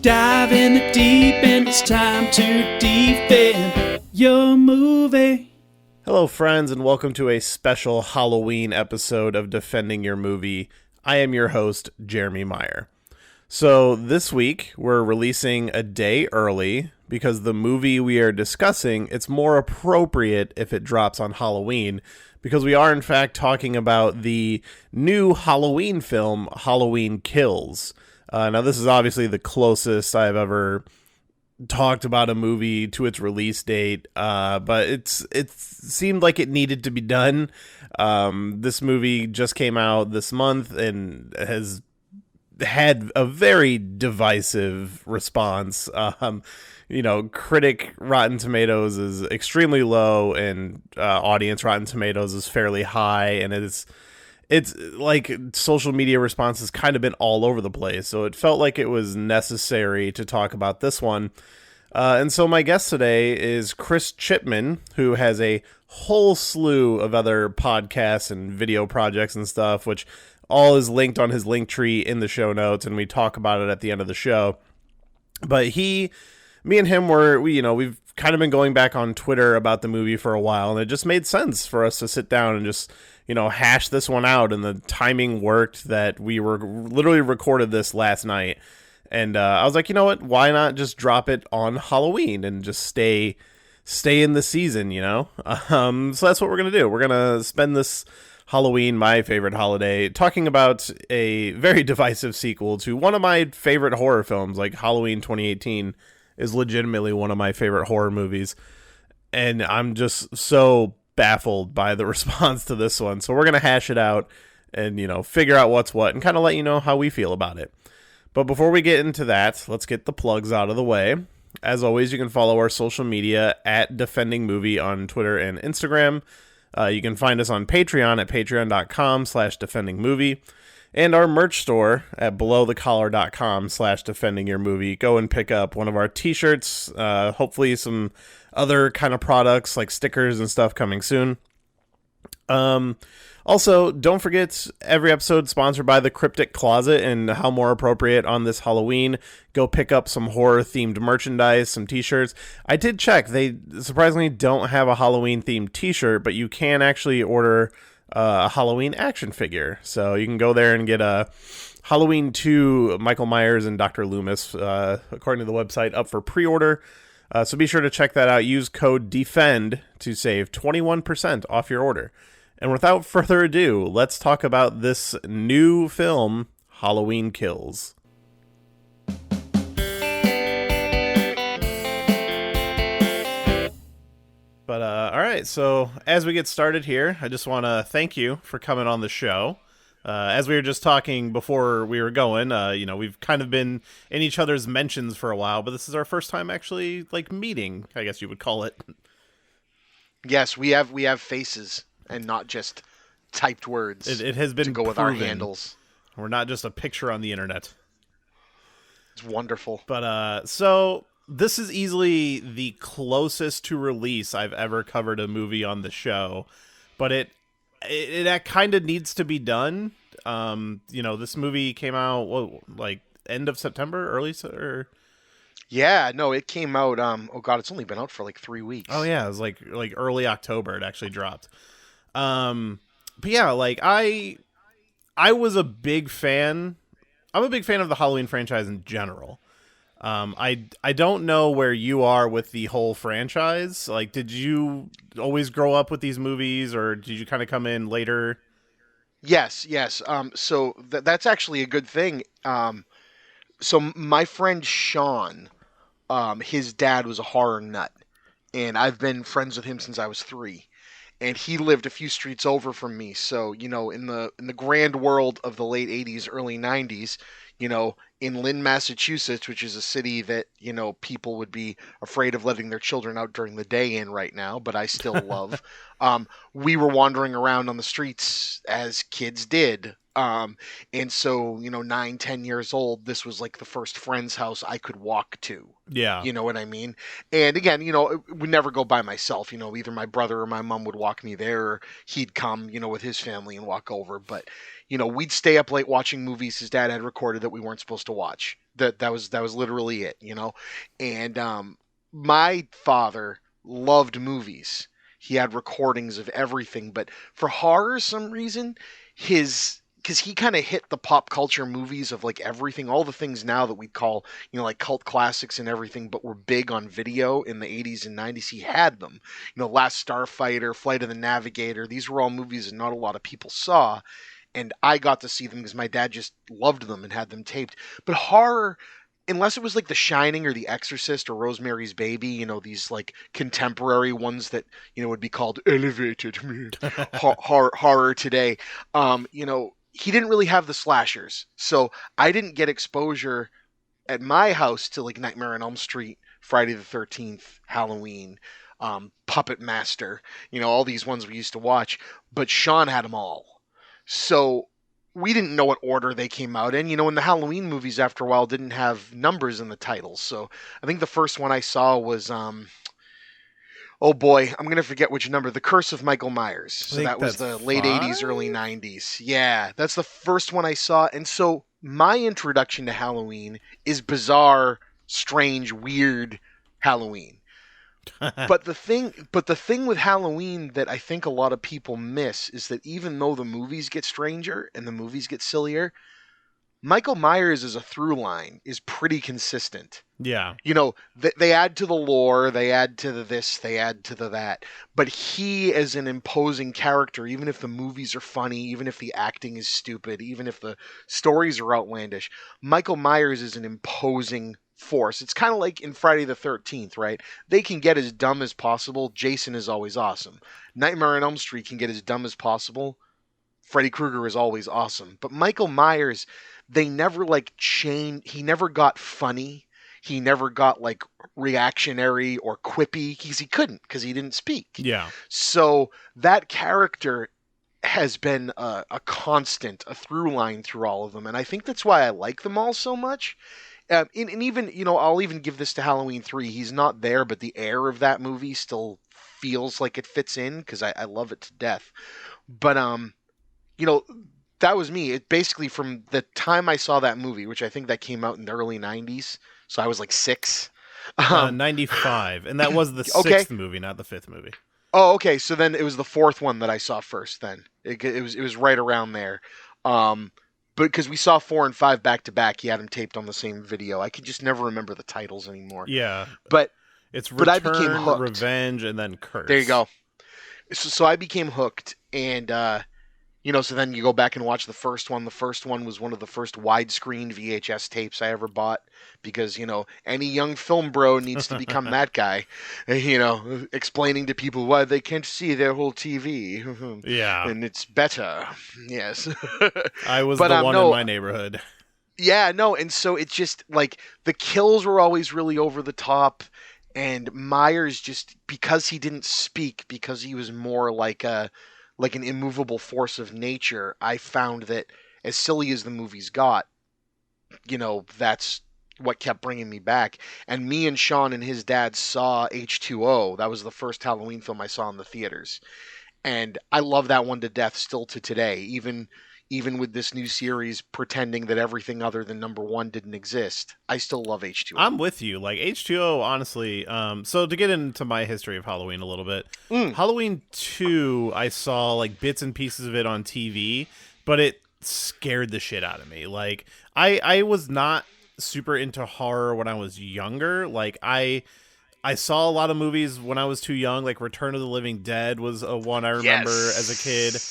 Dive in the deep end, it's time to defend your movie. Hello, friends, and welcome to a special Halloween episode of Defending Your Movie. I am your host, Jeremy Meyer. So this week, we're releasing a day early because the movie we are discussing, it's more appropriate if it drops on Halloween, because we are, in fact, talking about the new Halloween film, Halloween Kills. Now, this is obviously the closest I've ever talked about a movie to its release date, but it seemed like it needed to be done. This movie just came out this month and has had a very divisive response. Critic Rotten Tomatoes is extremely low, and audience Rotten Tomatoes is fairly high, and it's like social media response has kind of been all over the place. So it felt like it was necessary to talk about this one. And so my guest today is Chris Chipman, who has a whole slew of other podcasts and video projects and stuff, which all is linked on his link tree in the show notes, and we talk about it at the end of the show. But me and him we've kind of been going back on Twitter about the movie for a while, and it just made sense for us to sit down and just, hash this one out. And the timing worked that we were literally recorded this last night. And I was like, you know what? Why not just drop it on Halloween and just stay in the season, So that's what we're going to do. We're going to spend this Halloween, my favorite holiday, talking about a very divisive sequel to one of my favorite horror films. Like Halloween 2018 is legitimately one of my favorite horror movies. And I'm just so baffled by the response to this one. So we're going to hash it out and, figure out what's what and kind of let you know how we feel about it. But before we get into that, let's get the plugs out of the way. As always, you can follow our social media at Defending Movie on Twitter and Instagram. You can find us on Patreon at patreon.com/defendingmovie. And our merch store at belowthecollar.com/defendingyourmovie. Go and pick up one of our t-shirts, hopefully some other kind of products like stickers and stuff coming soon. Also, don't forget, every episode sponsored by the Cryptic Closet, and how more appropriate on this Halloween. Go pick up some horror-themed merchandise, some t-shirts. I did check. They surprisingly don't have a Halloween-themed t-shirt, but you can actually order a Halloween action figure. So you can go there and get a Halloween 2 Michael Myers and Dr. Loomis, according to the website, up for pre-order. So be sure to check that out. Use code DEFEND to save 21% off your order. And without further ado, let's talk about this new film, Halloween Kills. But, all right, so as we get started here, I just want to thank you for coming on the show. As we were just talking before we were going, we've kind of been in each other's mentions for a while, but this is our first time actually, meeting, I guess you would call it. Yes, we have faces and not just typed words. It has been to go proven. With our handles. We're not just a picture on the internet. It's wonderful. But, so this is easily the closest to release I've ever covered a movie on the show, but it kind of needs to be done. This movie came out end of September, Yeah, no, it came out. It's only been out for 3 weeks. Oh yeah, it was like early October. It actually dropped. But yeah, I was a big fan. I'm a big fan of the Halloween franchise in general. I don't know where you are with the whole franchise. Did you always grow up with these movies, or did you kind of come in later? Yes. So that's actually a good thing. So my friend Sean, his dad was a horror nut, and I've been friends with him since I was 3. And he lived a few streets over from me. So, in the grand world of the late 80s, early 90s, in Lynn, Massachusetts, which is a city that, people would be afraid of letting their children out during the day in right now, but I still love. We were wandering around on the streets as kids did, And so, 9, 10 years old, this was like the first friend's house I could walk to. Yeah. You know what I mean? And again, it would never go by myself. Either my brother or my mom would walk me there, or he'd come, with his family and walk over. But, we'd stay up late watching movies his dad had recorded that we weren't supposed to watch. That was literally it, And my father loved movies. He had recordings of everything, but for horror, some reason, because he kind of hit the pop culture movies of like everything, all the things now that we call, like cult classics and everything, but were big on video in the 80s and 90s. He had them, Last Starfighter, Flight of the Navigator. These were all movies that not a lot of people saw. And I got to see them because my dad just loved them and had them taped. But horror, unless it was like The Shining or The Exorcist or Rosemary's Baby, these like contemporary ones that, would be called elevated horror today, he didn't really have the slashers. So I didn't get exposure at my house to like Nightmare on Elm Street, Friday the 13th, Halloween, Puppet Master, all these ones we used to watch. But Sean had them all. So we didn't know what order they came out in. In the Halloween movies after a while didn't have numbers in the titles. So I think the first one I saw was, oh boy, I'm going to forget which number. The Curse of Michael Myers. So that was the late 80s, early 90s. Yeah, that's the first one I saw. And so my introduction to Halloween is bizarre, strange, weird Halloween. But the thing with Halloween that I think a lot of people miss is that even though the movies get stranger and the movies get sillier, Michael Myers as a through line is pretty consistent. Yeah. They add to the lore, they add to the this, they add to the that. But he is an imposing character, even if the movies are funny, even if the acting is stupid, even if the stories are outlandish. Michael Myers is an imposing force. It's kind of like in Friday the 13th, right? They can get as dumb as possible. Jason is always awesome. Nightmare on Elm Street can get as dumb as possible. Freddy Krueger is always awesome. But Michael Myers, they never he never got funny. He never got like reactionary or quippy because he couldn't, because he didn't speak. Yeah. So that character has been a constant, a through line through all of them. And I think that's why I like them all so much. And even, I'll even give this to Halloween 3. He's not there, but the air of that movie still feels like it fits in because I love it to death. But, that was me. It basically, from the time I saw that movie, which I think that came out in the early 90s, so I was like 6. 95, and that was the sixth movie, not the fifth movie. Oh, okay. So then it was the fourth one that I saw first. Then it was right around there. But because we saw 4 and 5 back to back, he had them taped on the same video. I could just never remember the titles anymore. Yeah, but Return, I became hooked. Revenge, and then Curse. There you go. So I became hooked, and so then you go back and watch the first one. The first one was one of the first widescreen VHS tapes I ever bought because, any young film bro needs to become that guy, explaining to people why they can't see their whole TV. Yeah. And it's better. Yes. I was the one in my neighborhood. Yeah, no. And so it's just like the kills were always really over the top. And Myers, just because he didn't speak, because he was more like an immovable force of nature, I found that as silly as the movies got, that's what kept bringing me back. And me and Sean and his dad saw H2O. That was the first Halloween film I saw in the theaters. And I love that one to death still to today, even with this new series pretending that everything other than number 1 didn't exist. I still love H2O. I'm with you. Like H2O, honestly. So to get into my history of Halloween a little bit, Halloween 2, I saw like bits and pieces of it on TV, but it scared the shit out of me. Like I was not super into horror when I was younger. Like I saw a lot of movies when I was too young. Like Return of the Living Dead was a one I remember as a kid.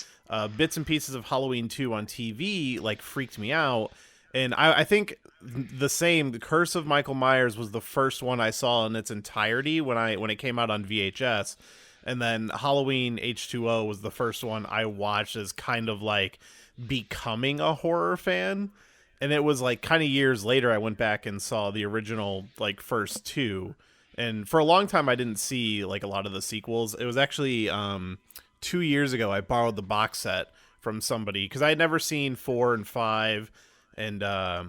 Bits and pieces of Halloween 2 on TV like freaked me out. And I think the Curse of Michael Myers was the first one I saw in its entirety when it came out on VHS. And then Halloween H2O was the first one I watched as kind of like becoming a horror fan. And it was like kind of years later I went back and saw the original like first 2. And for a long time I didn't see like a lot of the sequels. It was actually 2 years ago I borrowed the box set from somebody, because I had never seen 4 and 5, and I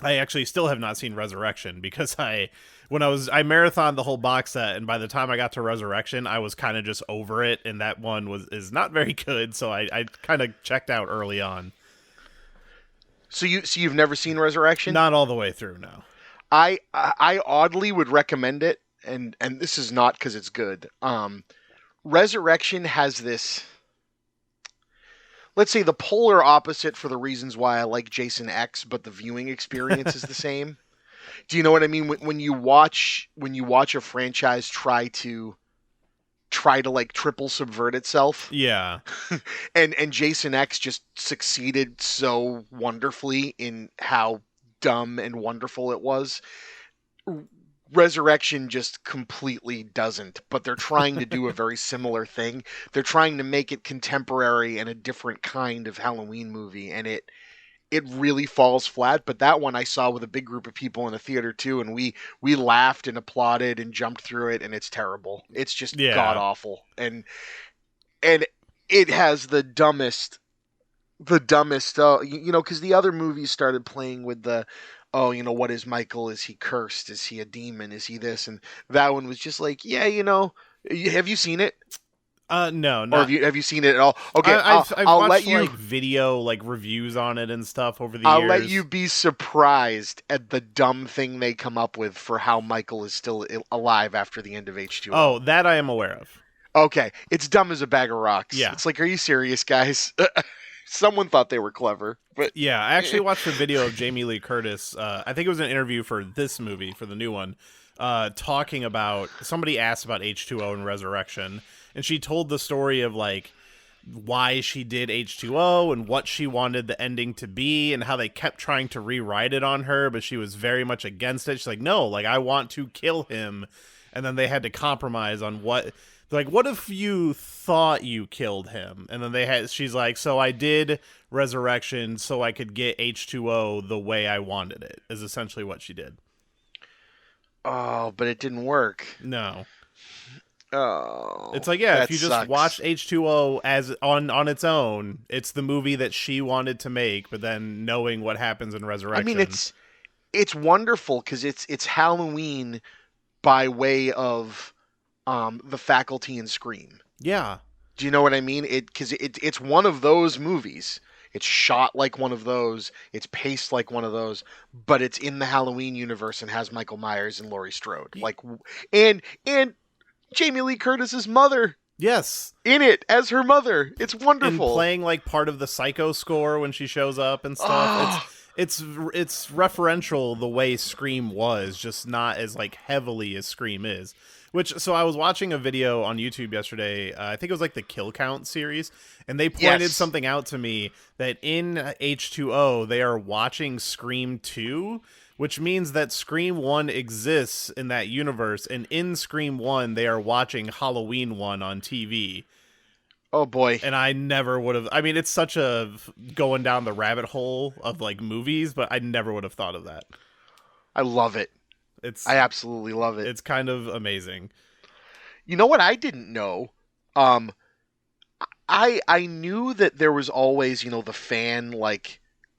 actually still have not seen Resurrection, because I marathoned the whole box set, and by the time I got to Resurrection, I was kind of just over it, and that one is not very good, so I kind of checked out early on. So you've never seen Resurrection? Not all the way through, no. I oddly would recommend it, and this is not because it's good. Resurrection has this, let's say, the polar opposite for the reasons why I like Jason X, but the viewing experience is the same. Do you know what I mean? When you watch a franchise try to like triple subvert itself. Yeah. and Jason X just succeeded so wonderfully in how dumb and wonderful it was. Resurrection just completely doesn't, but they're trying to do a very similar thing. They're trying to make it contemporary and a different kind of Halloween movie, and it really falls flat. But that one I saw with a big group of people in a theater too, and we laughed and applauded and jumped through it, and it's terrible. It's just god awful, and it has the dumbest because the other movies started playing with the what is Michael? Is he cursed? Is he a demon? Is he this? And that one was just like, have you seen it? No, or have you seen it at all? Okay, I've I'll watched, let you video reviews on it and stuff over the I'll years. let you be surprised at the dumb thing they come up with for how Michael is still alive after the end of H2O. Oh, that I am aware of. Okay, it's dumb as a bag of rocks. Yeah, it's like, are you serious, guys? Someone thought they were clever, but yeah, I actually watched a video of Jamie Lee Curtis. I think it was an interview for this movie, for the new one, talking about, somebody asked about H2O and Resurrection, and she told the story of why she did H2O and what she wanted the ending to be, and how they kept trying to rewrite it on her, but she was very much against it. She's like, no, I want to kill him, and then they had to compromise on what. What if you thought you killed him? And then she's like, so I did Resurrection so I could get H2O the way I wanted it, is essentially what she did. Oh, but it didn't work. No. Oh. It's if you just sucks. watched H2O as on its own, it's the movie that she wanted to make, but then knowing what happens in Resurrection. I mean, it's wonderful because it's Halloween by way of The Faculty and Scream. Yeah. Do you know what I mean? Because it's one of those movies. It's shot like one of those. It's paced like one of those. But it's in the Halloween universe and has Michael Myers and Laurie Strode. And Jamie Lee Curtis's mother. Yes. In it as her mother. It's wonderful. And playing part of the Psycho score when she shows up and stuff. Oh. It's referential the way Scream was, just not as heavily as Scream is. So I was watching a video on YouTube yesterday, I think it was the Kill Count series, and they pointed something out to me that in H2O, they are watching Scream 2, which means that Scream 1 exists in that universe, and in Scream 1, they are watching Halloween 1 on TV. Oh, boy. And I never would have, it's such a going down the rabbit hole of movies, but I never would have thought of that. I love it. I absolutely love it. It's kind of amazing. You know what I didn't know? I knew that there was always, the fan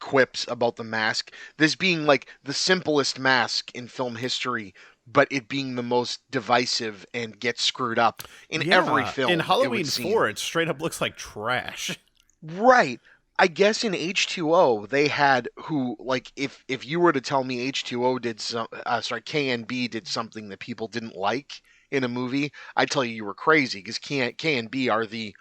quips about the mask. This being the simplest mask in film history, but it being the most divisive and gets screwed up in every film. In Halloween 4, it straight up looks like trash. Right. I guess in H2O they had if you were to tell me H2O did KNB did something that people didn't like in a movie, I'd tell you were crazy, because KNB are the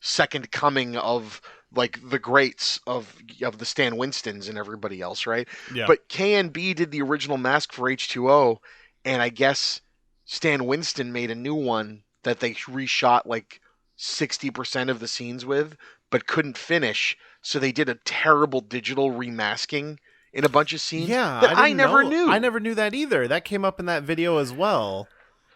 second coming of the greats of the Stan Winstons and everybody else, right? Yeah. But KNB did the original mask for H2O, and I guess Stan Winston made a new one that they reshot 60% of the scenes with, but couldn't finish, so they did a terrible digital remasking in a bunch of scenes. Yeah, that I never knew. I never knew that either. That came up in that video as well.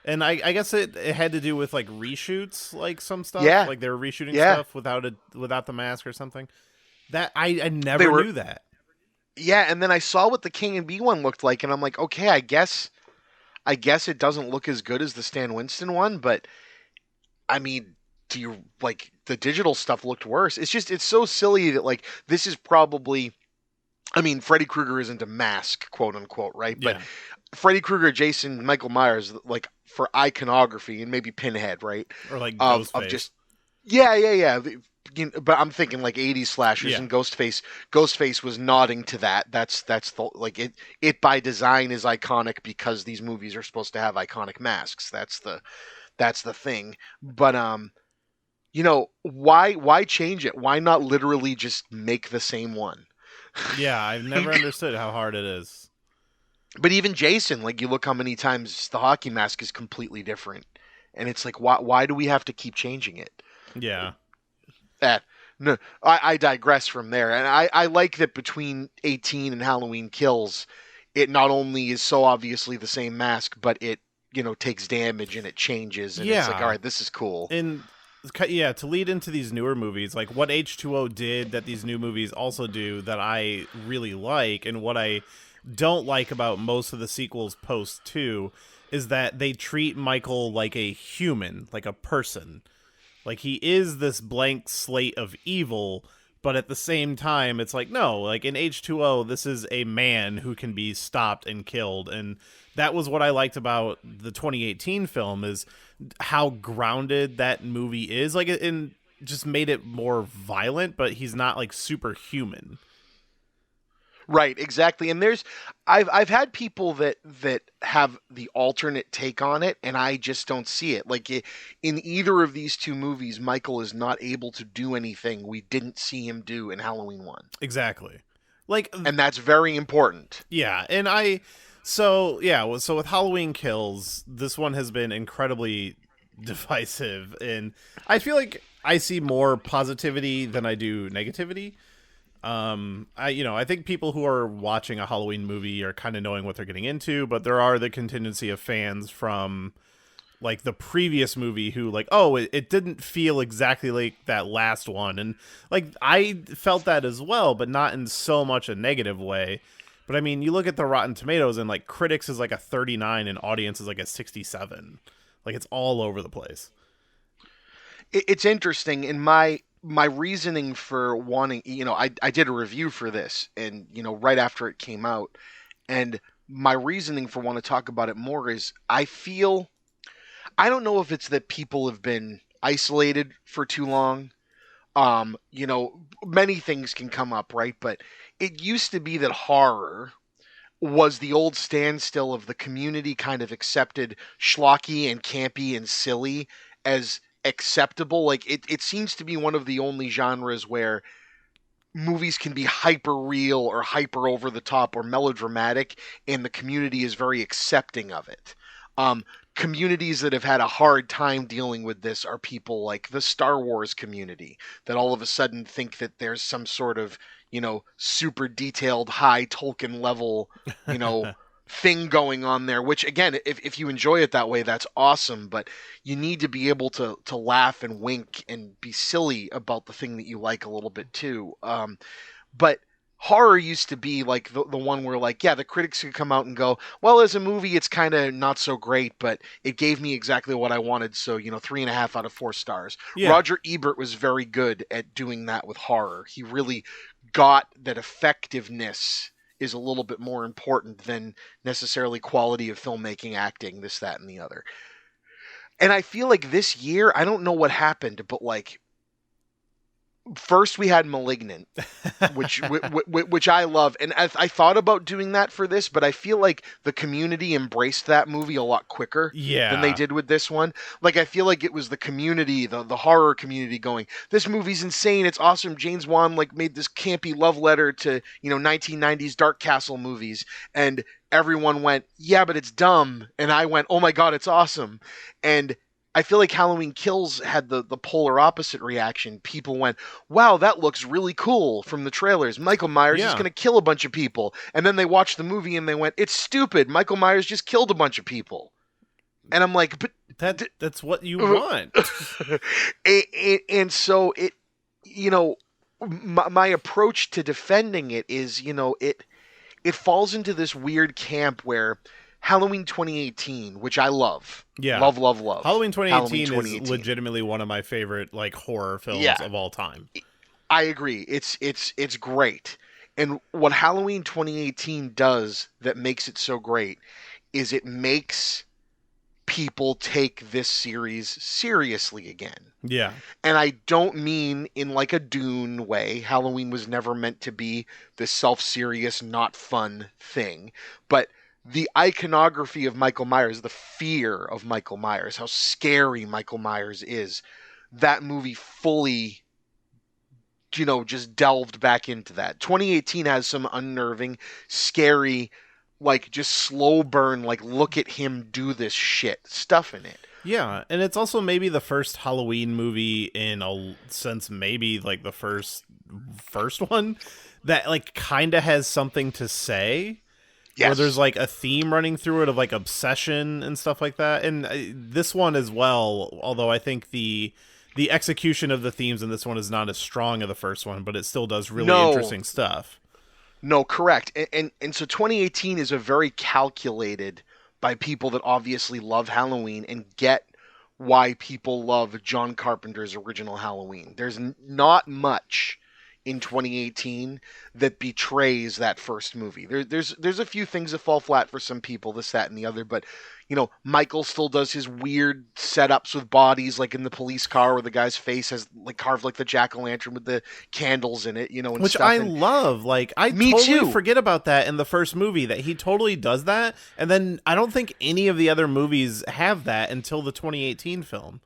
And I guess it had to do with reshoots, some stuff. Yeah. They were reshooting stuff without the mask or something. That I never knew that. Yeah, and then I saw what the King and B one looked like, and I'm like, okay, I guess it doesn't look as good as the Stan Winston one, but I mean, do you the digital stuff looked worse. It's so silly that like this is probably, I mean, Freddy Krueger isn't a mask, quote unquote, right? But Yeah. Freddy Krueger, Jason, Michael Myers, like for iconography, and maybe Pinhead, right? Or like Of Ghostface. just yeah. But I'm thinking like 80s slashers, Yeah. and Ghostface was nodding to that. That's the like it by design is iconic because these movies are supposed to have iconic masks. That's the thing. But why change it? Why not literally just make the same one? Yeah, I've never understood how hard it is. But even Jason, like you look how many times the hockey mask is completely different, and it's like why do we have to keep changing it? Yeah. That no, I digress from there, and I like that between 18 and Halloween Kills, it not only is so obviously the same mask, but it takes damage and it changes, and it's like, all Yeah. right, this is cool. And yeah, to lead into these newer movies, like what H2O did that these new movies also do that I really like, and what I don't like about most of the sequels post 2 is that they treat Michael like a human, like a person. Like he is this blank slate of evil, but at the same time it's like no, like in H2O this is a man who can be stopped and killed, and that was what I liked about the 2018 film is how grounded that movie is. Like it just made it more violent, but he's not like superhuman. Right, exactly. And I've had people that have the alternate take on it, and I just don't see it. Like in either of these two movies, Michael is not able to do anything we didn't see him do in Halloween 1. Exactly. Like, And that's very important. yeah, and so with Halloween Kills, this one has been incredibly divisive, and I feel like I see more positivity than I do negativity. I think people who are watching a Halloween movie are kind of knowing what they're getting into, but there are the contingency of fans from like the previous movie who like, oh, it didn't feel exactly like that last one, and like I felt that as well, but not in so much a negative way. But I mean, you look at the Rotten Tomatoes and like critics is like a 39 and audience is like a 67. Like it's all over the place. It's interesting in my reasoning for wanting, I did a review for this, and right after it came out, and my reasoning for want to talk about it more is I don't know if it's that people have been isolated for too long. Many things can come up, right? But it used to be that horror was the old standstill of the community kind of accepted schlocky and campy and silly as acceptable. Like it seems to be one of the only genres where movies can be hyper real or hyper over the top or melodramatic, and the community is very accepting of it. Communities that have had a hard time dealing with this are people like the Star Wars community that all of a sudden think that there's some sort of, super detailed high Tolkien level, thing going on there, which again, if you enjoy it that way, that's awesome, but you need to be able to laugh and wink and be silly about the thing that you like a little bit too. But horror used to be like the one where like, yeah, the critics could come out and go, well, as a movie, it's kind of not so great, but it gave me exactly what I wanted. So, 3.5 out of 4 stars. Yeah. Roger Ebert was very good at doing that with horror. He really got that effectiveness is a little bit more important than necessarily quality of filmmaking, acting, this, that, and the other. And I feel like this year, I don't know what happened, but like, first we had Malignant, which I love, and I thought about doing that for this, but I feel like the community embraced that movie a lot quicker than they did with this one. Like I feel like it was the community, the horror community going, this movie's insane, it's awesome. James Wan like made this campy love letter to 1990s Dark Castle movies, and everyone went, yeah, but it's dumb, and I went, oh my god, it's awesome. And I feel like Halloween Kills had the polar opposite reaction. People went, wow, that looks really cool from the trailers. Michael Myers is going to kill a bunch of people. And then they watched the movie and they went, it's stupid. Michael Myers just killed a bunch of people. And I'm like, but that's what you want. and so it, my approach to defending it is, it falls into this weird camp where Halloween 2018, which I love. Yeah. Love, love, love. Halloween 2018 Halloween is legitimately one of my favorite like horror films of all time. I agree. It's great. And what Halloween 2018 does that makes it so great is it makes people take this series seriously again. Yeah. And I don't mean in like a Dune way. Halloween was never meant to be this self-serious, not fun thing. But the iconography of Michael Myers, the fear of Michael Myers, how scary Michael Myers is, that movie fully, just delved back into that. 2018 has some unnerving, scary, like just slow burn, like look at him do this shit stuff in it. Yeah, and it's also maybe the first Halloween movie in a sense, maybe like the first one that like kind of has something to say. Yes. Where there's like a theme running through it of like obsession and stuff like that. And this one as well, although I think the execution of the themes in this one is not as strong as the first one, but it still does really interesting stuff. No, correct. And so 2018 is a very calculated by people that obviously love Halloween and get why people love John Carpenter's original Halloween. There's not much in 2018 that betrays that first movie. There's a few things that fall flat for some people, this, that, and the other, but Michael still does his weird setups with bodies, like in the police car where the guy's face has like carved like the jack-o'-lantern with the candles in it, and which stuff. I love. Like I totally forget about that in the first movie, that he totally does that, and then I don't think any of the other movies have that until the 2018 film.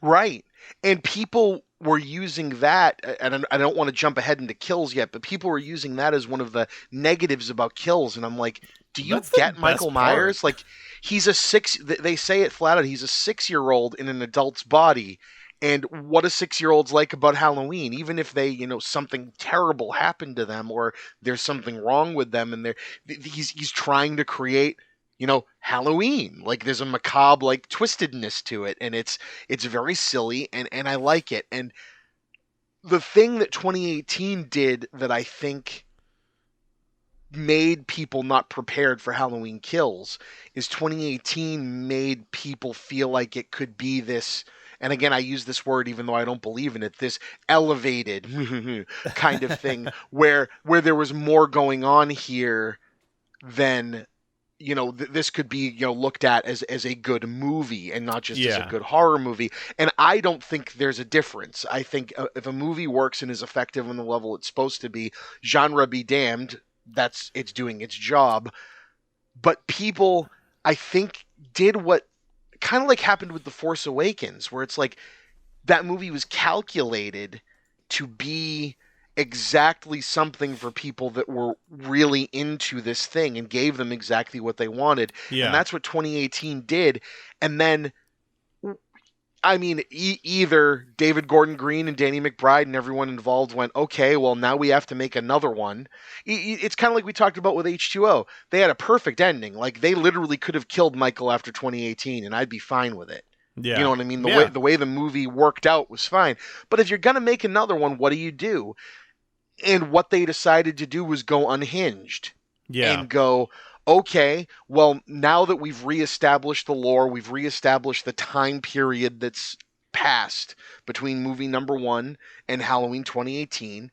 Right. And people were using that, and I don't want to jump ahead into Kills yet, but people were using that as one of the negatives about Kills, and I'm like, do you get Michael Myers? Like, he's they say it flat out, he's a 6-year-old in an adult's body, and what a 6-year-old's like about Halloween, even if they, something terrible happened to them, or there's something wrong with them, and he's trying to create Halloween. Like there's a macabre, like twistedness to it, and it's very silly, and I like it. And the thing that 2018 did that I think made people not prepared for Halloween Kills is 2018 made people feel like it could be this, and again, I use this word even though I don't believe in it, this elevated kind of thing where there was more going on here than this could be, looked at as a good movie and not just as a good horror movie. And I don't think there's a difference. I think if a movie works and is effective on the level it's supposed to be, genre be damned, it's doing its job. But people, I think, did what kind of like happened with The Force Awakens, where it's like that movie was calculated to be exactly something for people that were really into this thing and gave them exactly what they wanted. Yeah. And that's what 2018 did. And then, I mean, either David Gordon Green and Danny McBride and everyone involved went, okay, well, now we have to make another one. It's kind of like we talked about with H2O. They had a perfect ending. Like, they literally could have killed Michael after 2018, and I'd be fine with it. Yeah. You know what I mean? The way the movie worked out was fine. But if you're going to make another one, what do? And what they decided to do was go unhinged. Yeah. And go, okay, well, now that we've reestablished the lore, we've reestablished the time period that's passed between movie number 1 and Halloween 2018,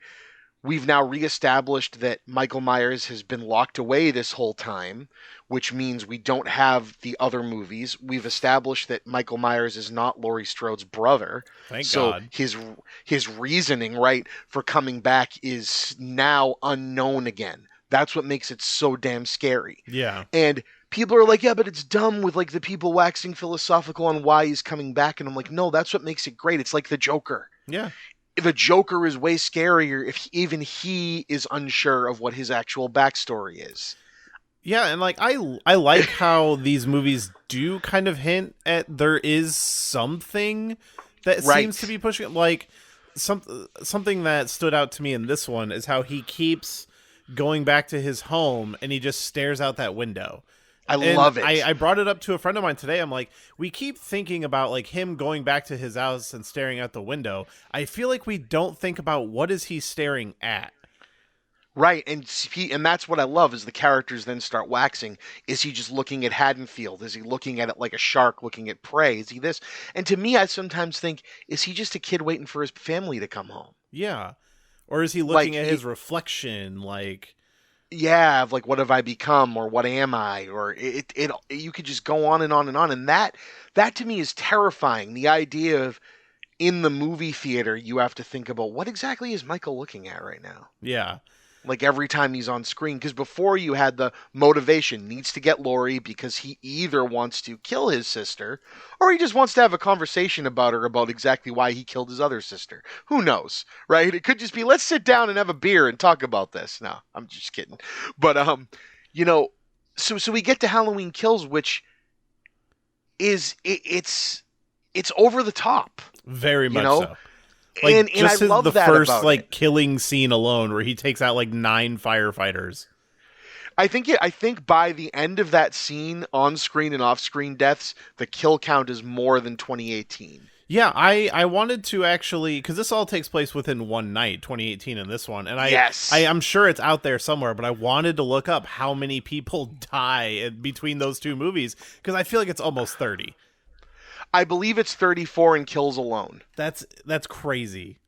we've now reestablished that Michael Myers has been locked away this whole time, which means we don't have the other movies. We've established that Michael Myers is not Laurie Strode's brother. Thank God. So his reasoning, right, for coming back is now unknown again. That's what makes it so damn scary. Yeah. And people are like, yeah, but it's dumb with like the people waxing philosophical on why he's coming back. And I'm like, no, that's what makes it great. It's like the Joker. Yeah. The Joker is way scarier if even he is unsure of what his actual backstory is. Yeah, and like I like how these movies do kind of hint at there is something that seems to be pushing, like something that stood out to me in this one is how he keeps going back to his home and he just stares out that window. I love it. I brought it up to a friend of mine today. I'm like, we keep thinking about like him going back to his house and staring out the window. I feel like we don't think about what is he staring at. Right, and that's what I love is the characters then start waxing. Is he just looking at Haddonfield? Is he looking at it like a shark looking at prey? Is he this? And to me, I sometimes think, is he just a kid waiting for his family to come home? Yeah. Or is he looking Like, at his reflection? yeah, of like what have I become or what am I? Or it you could just go on and on and on. And that to me is terrifying. The idea of in the movie theater, you have to think about what exactly is Michael looking at right now? Yeah. Like every time he's on screen, because before you had the motivation needs to get Lori because he either wants to kill his sister or he just wants to have a conversation about her about exactly why he killed his other sister. Who knows, right? It could just be let's sit down and have a beer and talk about this. No, I'm just kidding. But you know, so we get to Halloween Kills, which is it's over the top. Very much know? so. And just I love the that first about it. killing scene alone where he takes out 9 firefighters. I think by the end of that scene, on-screen and off-screen deaths, the kill count is more than 2018. Yeah, I wanted to actually, because this all takes place within one night, 2018 and this one, and Yes. I'm sure it's out there somewhere, but I wanted to look up how many people die between those two movies, because I feel like it's almost 30. I believe it's 34 in kills alone. That's crazy.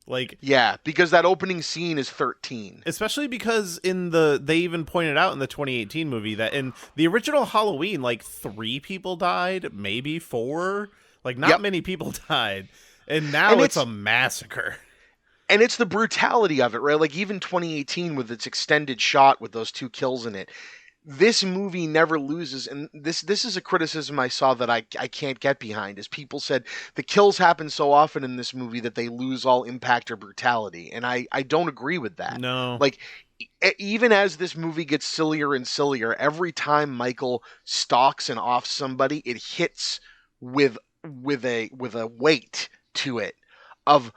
Yeah, because that opening scene is 13. Especially because they even pointed out in the 2018 movie that in the original Halloween, 3 people died, maybe 4. Not many people died. And now it's a massacre. And it's the brutality of it, right? Like even 2018 with its extended shot with those 2 kills in it. This movie never loses, and this is a criticism I saw that I can't get behind, is people said the kills happen so often in this movie that they lose all impact or brutality, and I don't agree with that. No. Even as this movie gets sillier and sillier, every time Michael stalks and offs somebody, it hits with a weight to it of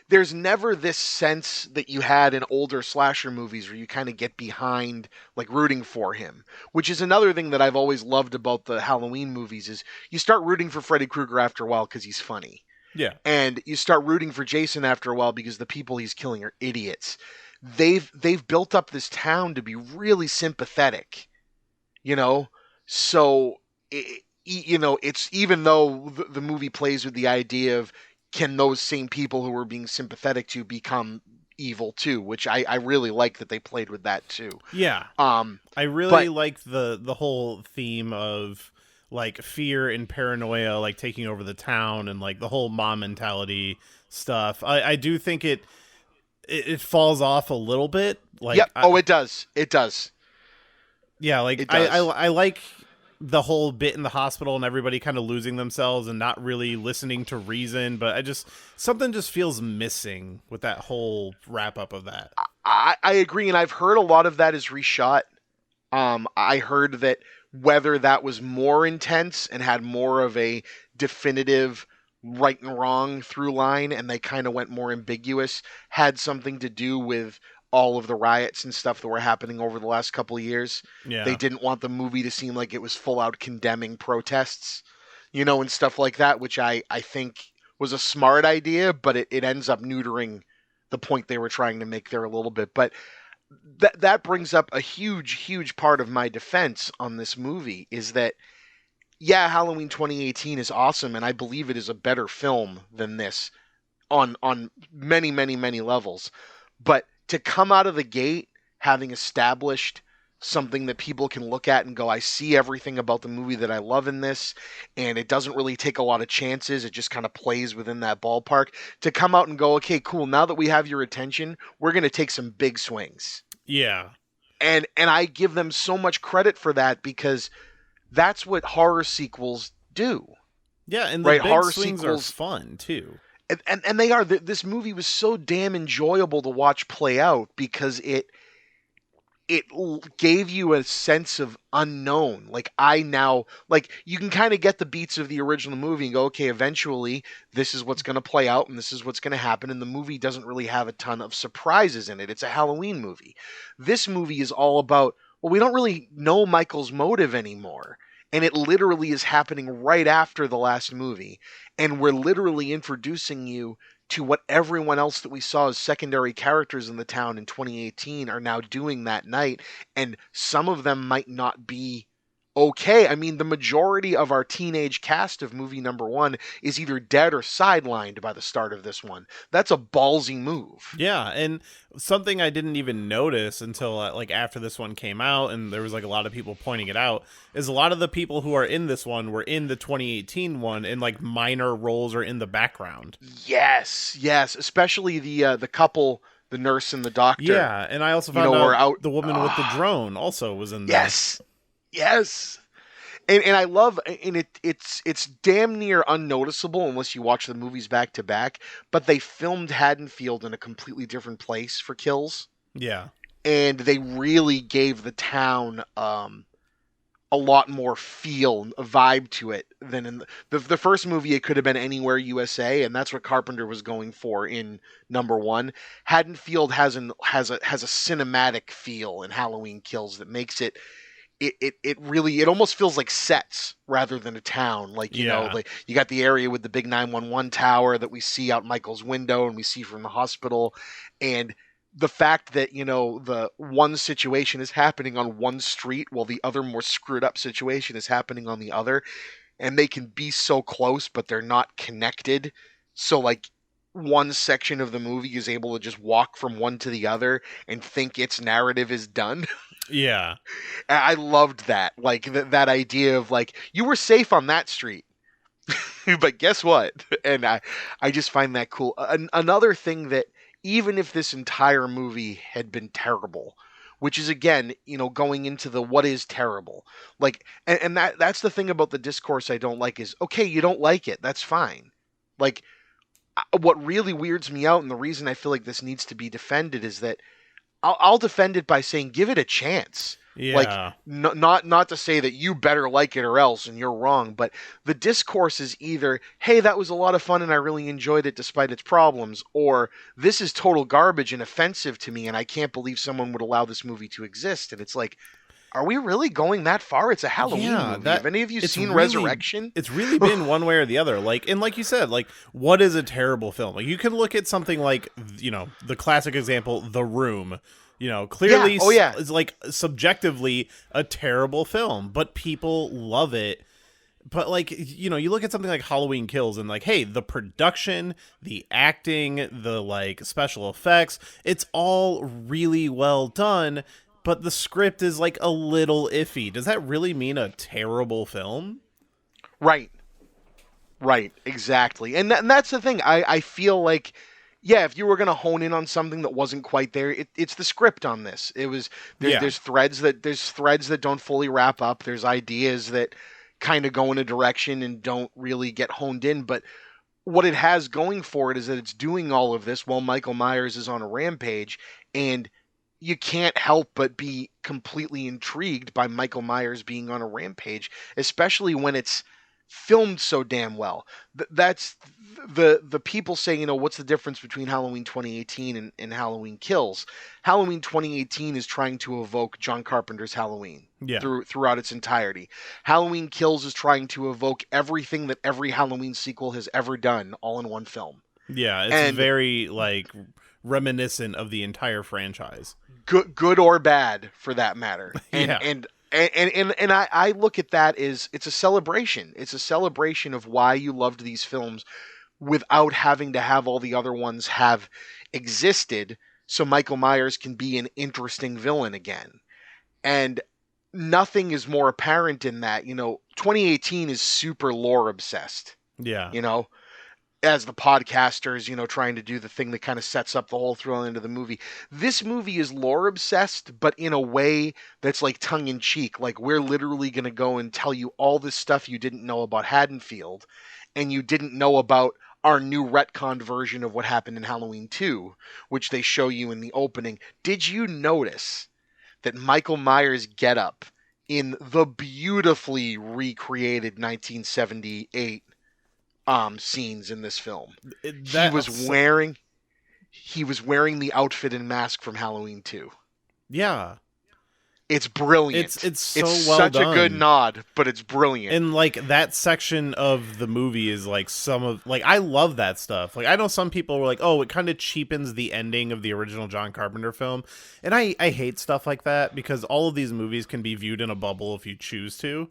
there's never this sense that you had in older slasher movies where you kind of get behind, rooting for him, which is another thing that I've always loved about the Halloween movies is you start rooting for Freddy Krueger after a while because he's funny. Yeah. And you start rooting for Jason after a while because the people he's killing are idiots. They've built up this town to be really sympathetic, So, it's even though the movie plays with the idea of can those same people who were being sympathetic to become evil too, which I really like that they played with that too. Yeah. I really like the whole theme of fear and paranoia taking over the town and the whole mom mentality stuff. I do think it falls off a little bit. Yep. It does. It does. Yeah, it does. I like the whole bit in the hospital and everybody kind of losing themselves and not really listening to reason, but something just feels missing with that whole wrap up of that. I agree, and I've heard a lot of that is reshot. I heard that whether that was more intense and had more of a definitive right and wrong through line and they kind of went more ambiguous had something to do with all of the riots and stuff that were happening over the last couple of years. Yeah. They didn't want the movie to seem like it was full out condemning protests, and stuff like that, which I think was a smart idea, but it ends up neutering the point they were trying to make there a little bit. But that brings up a huge, huge part of my defense on this movie is that, yeah, Halloween 2018 is awesome, and I believe it is a better film than this on many, many, many levels. But to come out of the gate having established something that people can look at and go, I see everything about the movie that I love in this, and it doesn't really take a lot of chances. It just kind of plays within that ballpark. To come out and go, okay, cool, now that we have your attention, we're going to take some big swings. Yeah. And I give them so much credit for that because that's what horror sequels do. Yeah, and the big horror swings are fun, too. And they are. This movie was so damn enjoyable to watch play out because it gave you a sense of unknown. You can kind of get the beats of the original movie and go, okay, eventually this is what's going to play out and this is what's going to happen. And the movie doesn't really have a ton of surprises in it. It's a Halloween movie. This movie is all about, well, we don't really know Michael's motive anymore. And it literally is happening right after the last movie. And we're literally introducing you to what everyone else that we saw as secondary characters in the town in 2018 are now doing that night. And some of them might not be okay. I mean, the majority of our teenage cast of movie number one is either dead or sidelined by the start of this one. That's a ballsy move. Yeah, and something I didn't even notice until like after this one came out, and there was like a lot of people pointing it out, is a lot of the people who are in this one were in the 2018 one in like minor roles or in the background. Yes, especially the couple, the nurse and the doctor. Yeah, and I also found out the woman with the drone also was in there. Yes. And I love, and it's damn near unnoticeable unless you watch the movies back to back, but they filmed Haddonfield in a completely different place for kills. Yeah. And they really gave the town a lot more feel, a vibe to it than in the first movie. It could have been anywhere USA, and that's what Carpenter was going for in number one. Haddonfield has a cinematic feel in Halloween Kills that makes it really almost feels like sets rather than a town. Like, you know, like you got the area with the big 911 tower that we see out Michael's window and we see from the hospital. And the fact that, you know, the one situation is happening on one street while the other more screwed up situation is happening on the other. And they can be so close, but they're not connected. So like one section of the movie is able to just walk from one to the other and think its narrative is done. Yeah. I loved that. Like that idea of like, you were safe on that street, but guess what? And I just find that cool. Another thing that even if this entire movie had been terrible, which is again, you know, going into the what is terrible, like, and that's the thing about the discourse I don't like is, okay, you don't like it. That's fine. Like what really weirds me out and the reason I feel like this needs to be defended is that I'll defend it by saying, give it a chance. Yeah. Like, not to say that you better like it or else and you're wrong, but the discourse is either, hey, that was a lot of fun and I really enjoyed it despite its problems, or this is total garbage and offensive to me and I can't believe someone would allow this movie to exist. And it's like, are we really going that far? It's a Halloween movie. Have any of you seen Resurrection? It's really been one way or the other. Like, and like you said, like, what is a terrible film? Like, you can look at something like, you know, the classic example, The Room. You know, clearly, it's like subjectively a terrible film, but people love it. But like, you know, you look at something like Halloween Kills and like, hey, the production, the acting, the like special effects, it's all really well done. But the script is like a little iffy. Does that really mean a terrible film? Right, exactly. And that's the thing. I feel like, yeah, if you were going to hone in on something that wasn't quite there, it's the script on this. It was there's threads that don't fully wrap up. There's ideas that kind of go in a direction and don't really get honed in. But what it has going for it is that it's doing all of this while Michael Myers is on a rampage, and you can't help but be completely intrigued by Michael Myers being on a rampage, especially when it's filmed so damn well. That's the people say, you know, what's the difference between Halloween 2018 and Halloween Kills? Halloween 2018 is trying to evoke John Carpenter's Halloween throughout its entirety. Halloween Kills is trying to evoke everything that every Halloween sequel has ever done all in one film. Yeah, it's very like reminiscent of the entire franchise. Good or bad, for that matter. And I look at that as it's a celebration. It's a celebration of why you loved these films without having to have all the other ones have existed, so Michael Myers can be an interesting villain again. And nothing is more apparent in that. You know, 2018 is super lore obsessed. Yeah. You know, as the podcasters, you know, trying to do the thing that kind of sets up the whole thrill into the movie. This movie is lore obsessed, but in a way that's like tongue in cheek. Like, we're literally going to go and tell you all this stuff you didn't know about Haddonfield, and you didn't know about our new retconned version of what happened in Halloween 2, which they show you in the opening. Did you notice that Michael Myers' getup in the beautifully recreated 1978 scenes in this film? He was wearing the outfit and mask from Halloween 2. Yeah. It's brilliant. It's so it's well such done. a good nod, but it's brilliant. And like that section of the movie is like I love that stuff. Like I know some people were like, oh, it kind of cheapens the ending of the original John Carpenter film. And I hate stuff like that because all of these movies can be viewed in a bubble if you choose to.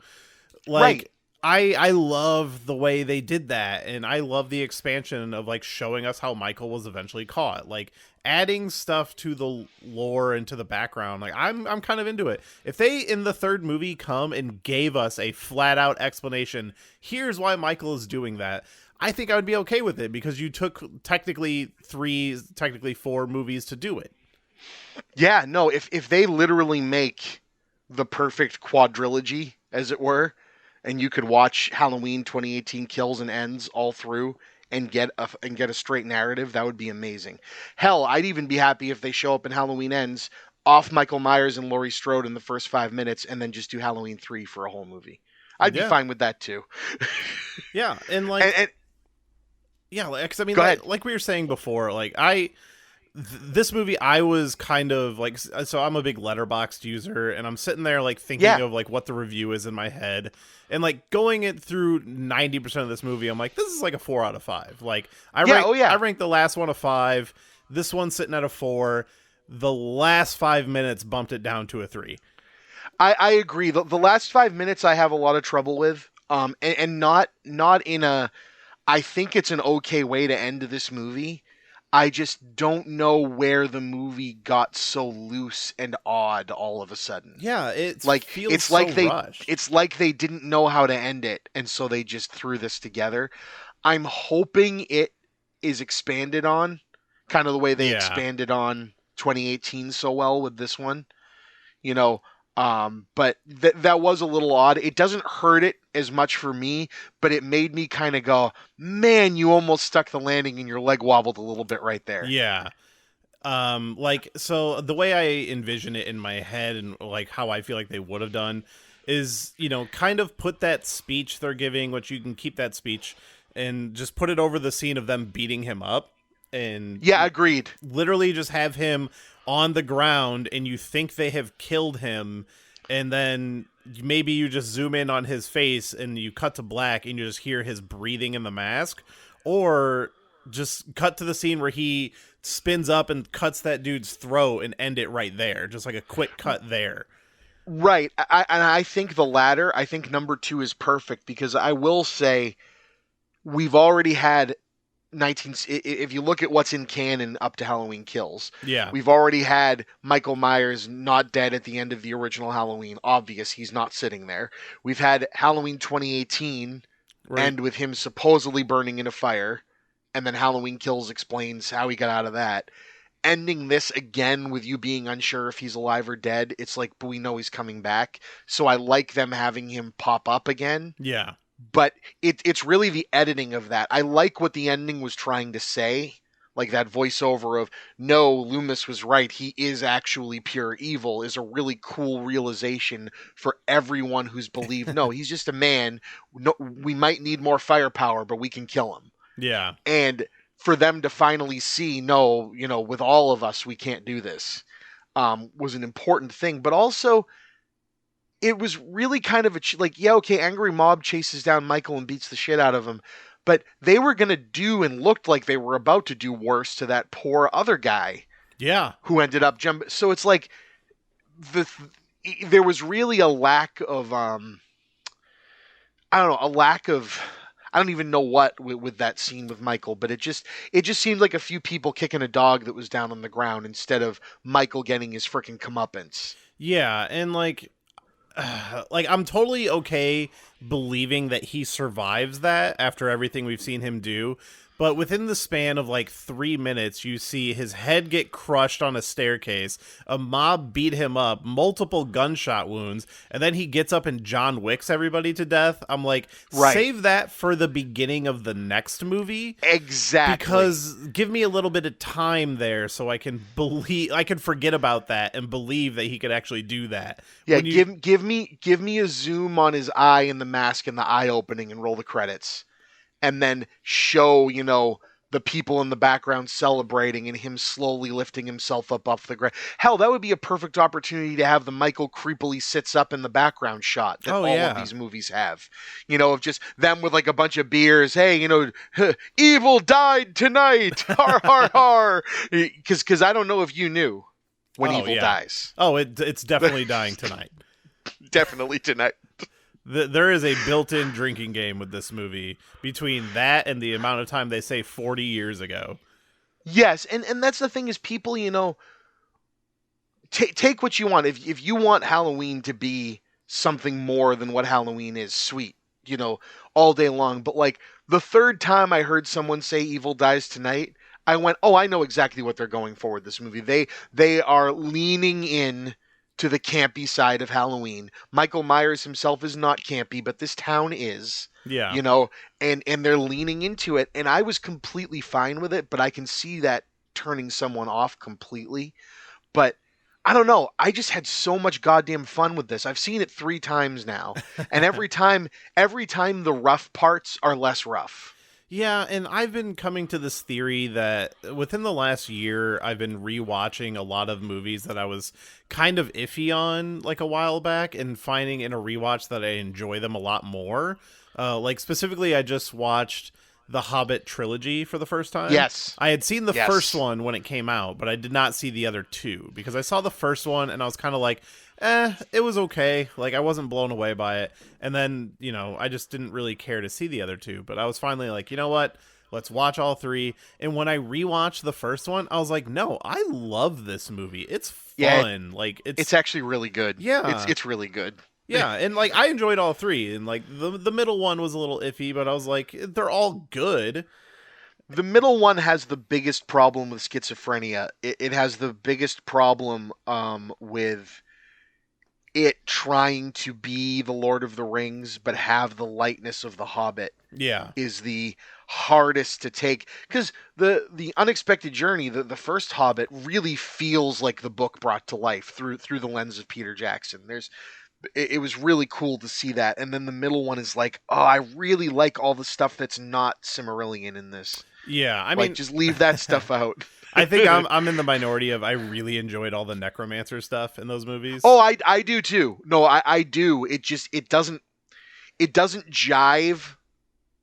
Like I love the way they did that, and I love the expansion of like showing us how Michael was eventually caught. Like adding stuff to the lore and to the background. Like I'm kind of into it. If they in the third movie come and gave us a flat out explanation, here's why Michael is doing that, I think I would be okay with it because you took technically 4 movies to do it. Yeah, no, if they literally make the perfect quadrilogy, as it were, and you could watch Halloween 2018 Kills and Ends all through and get a straight narrative, that would be amazing. Hell, I'd even be happy if they show up in Halloween Ends off Michael Myers and Laurie Strode in the first 5 minutes and then just do Halloween 3 for a whole movie. I'd be fine with that too. Yeah, and like yeah, because I mean, like we were saying before, like this movie, I was kind of like, so I'm a big Letterboxd user, and I'm sitting there like thinking of like what the review is in my head, and like going it through 90% of this movie, I'm like, this is like a 4 out of 5. Like I rank the last one a 5. This one's sitting at a 4. The last 5 minutes bumped it down to a 3. I agree. The last 5 minutes I have a lot of trouble with, and not in a, I think it's an okay way to end this movie. I just don't know where the movie got so loose and odd all of a sudden. Yeah, it's like they didn't know how to end it, and so they just threw this together. I'm hoping it is expanded on, kind of the way they expanded on 2018 so well with this one. You know, but that was a little odd. It doesn't hurt it as much for me, but it made me kind of go, man, you almost stuck the landing and your leg wobbled a little bit right there. Yeah. Like, so the way I envision it in my head and like how I feel like they would have done is, you know, kind of put that speech they're giving, which you can keep that speech and just put it over the scene of them beating him up. And yeah, agreed. Literally just have him on the ground and you think they have killed him, and then maybe you just zoom in on his face and you cut to black and you just hear his breathing in the mask, or just cut to the scene where he spins up and cuts that dude's throat and end it right there. Just like a quick cut there. Right. I think the latter. I think number 2 is perfect because I will say we've already had if you look at what's in canon up to Halloween Kills, we've already had Michael Myers not dead at the end of the original Halloween. Obvious, he's not sitting there. We've had Halloween 2018 end with him supposedly burning in a fire, and then Halloween Kills explains how he got out of that. Ending this again with you being unsure if he's alive or dead, it's like, but we know he's coming back. So I like them having him pop up again. Yeah. But it's really the editing of that. I like what the ending was trying to say, like that voiceover of, no, Loomis was right, he is actually pure evil, is a really cool realization for everyone who's believed, no, he's just a man, no, we might need more firepower, but we can kill him. Yeah. And for them to finally see, no, you know, with all of us, we can't do this, was an important thing. But also, it was really kind of angry mob chases down Michael and beats the shit out of him, but they were going to do and looked like they were about to do worse to that poor other guy. Yeah. Who ended up jumping. So it's like there was really a lack of, I don't even know what with that scene with Michael, but it just seemed like a few people kicking a dog that was down on the ground instead of Michael getting his freaking comeuppance. Yeah. And like I'm totally okay believing that he survives that after everything we've seen him do. But within the span of like 3 minutes, you see his head get crushed on a staircase, a mob beat him up, multiple gunshot wounds, and then he gets up and John Wicks everybody to death. I'm like, save that for the beginning of the next movie. Exactly. Because give me a little bit of time there so I can forget about that and believe that he could actually do that. Yeah, give me a zoom on his eye and the mask and the eye opening and roll the credits. And then show, the people in the background celebrating and him slowly lifting himself up off the ground. Hell, that would be a perfect opportunity to have the Michael creepily sits up in the background shot that Oh, all yeah. of these movies have. Of just them with like a bunch of beers. Hey, evil died tonight. Har har har. Because I don't know if you knew when evil dies. Oh, it's definitely dying tonight. Definitely tonight. There is a built-in drinking game with this movie between that and the amount of time they say 40 years ago. Yes, and that's the thing is people, take what you want. If you want Halloween to be something more than what Halloween is, sweet, all day long. But like the third time I heard someone say evil dies tonight, I went, oh, I know exactly what they're going for with this movie. They are leaning in to the campy side of Halloween. Michael Myers himself is not campy, but this town is. Yeah. And they're leaning into it, and I was completely fine with it, but I can see that turning someone off completely. But I don't know. I just had so much goddamn fun with this. I've seen it 3 times now, and every time the rough parts are less rough. Yeah, and I've been coming to this theory that within the last year, I've been rewatching a lot of movies that I was kind of iffy on like a while back and finding in a rewatch that I enjoy them a lot more. Like specifically, I just watched the Hobbit trilogy for the first time. Yes. I had seen the first one when it came out, but I did not see the other 2 because I saw the first one and I was kind of like, it was okay. Like, I wasn't blown away by it. And then, I just didn't really care to see the other 2. But I was finally like, you know what? Let's watch all 3. And when I rewatched the first one, I was like, no, I love this movie. It's fun. Like, it's actually really good. Yeah. It's really good. Yeah, and like I enjoyed all 3, and like the middle one was a little iffy, but I was like, they're all good. The middle one has the biggest problem with schizophrenia. It has the biggest problem with it trying to be the Lord of the Rings, but have the lightness of the Hobbit. Yeah, is the hardest to take because the Unexpected Journey, the first Hobbit, really feels like the book brought to life through the lens of Peter Jackson. It was really cool to see that. And then the middle one is like, oh, I really like all the stuff that's not Silmarillion in this. Yeah, I mean, mean, just leave that stuff out. I think I'm in the minority of I really enjoyed all the necromancer stuff in those movies. Oh, I do too. No, I do. It doesn't jive.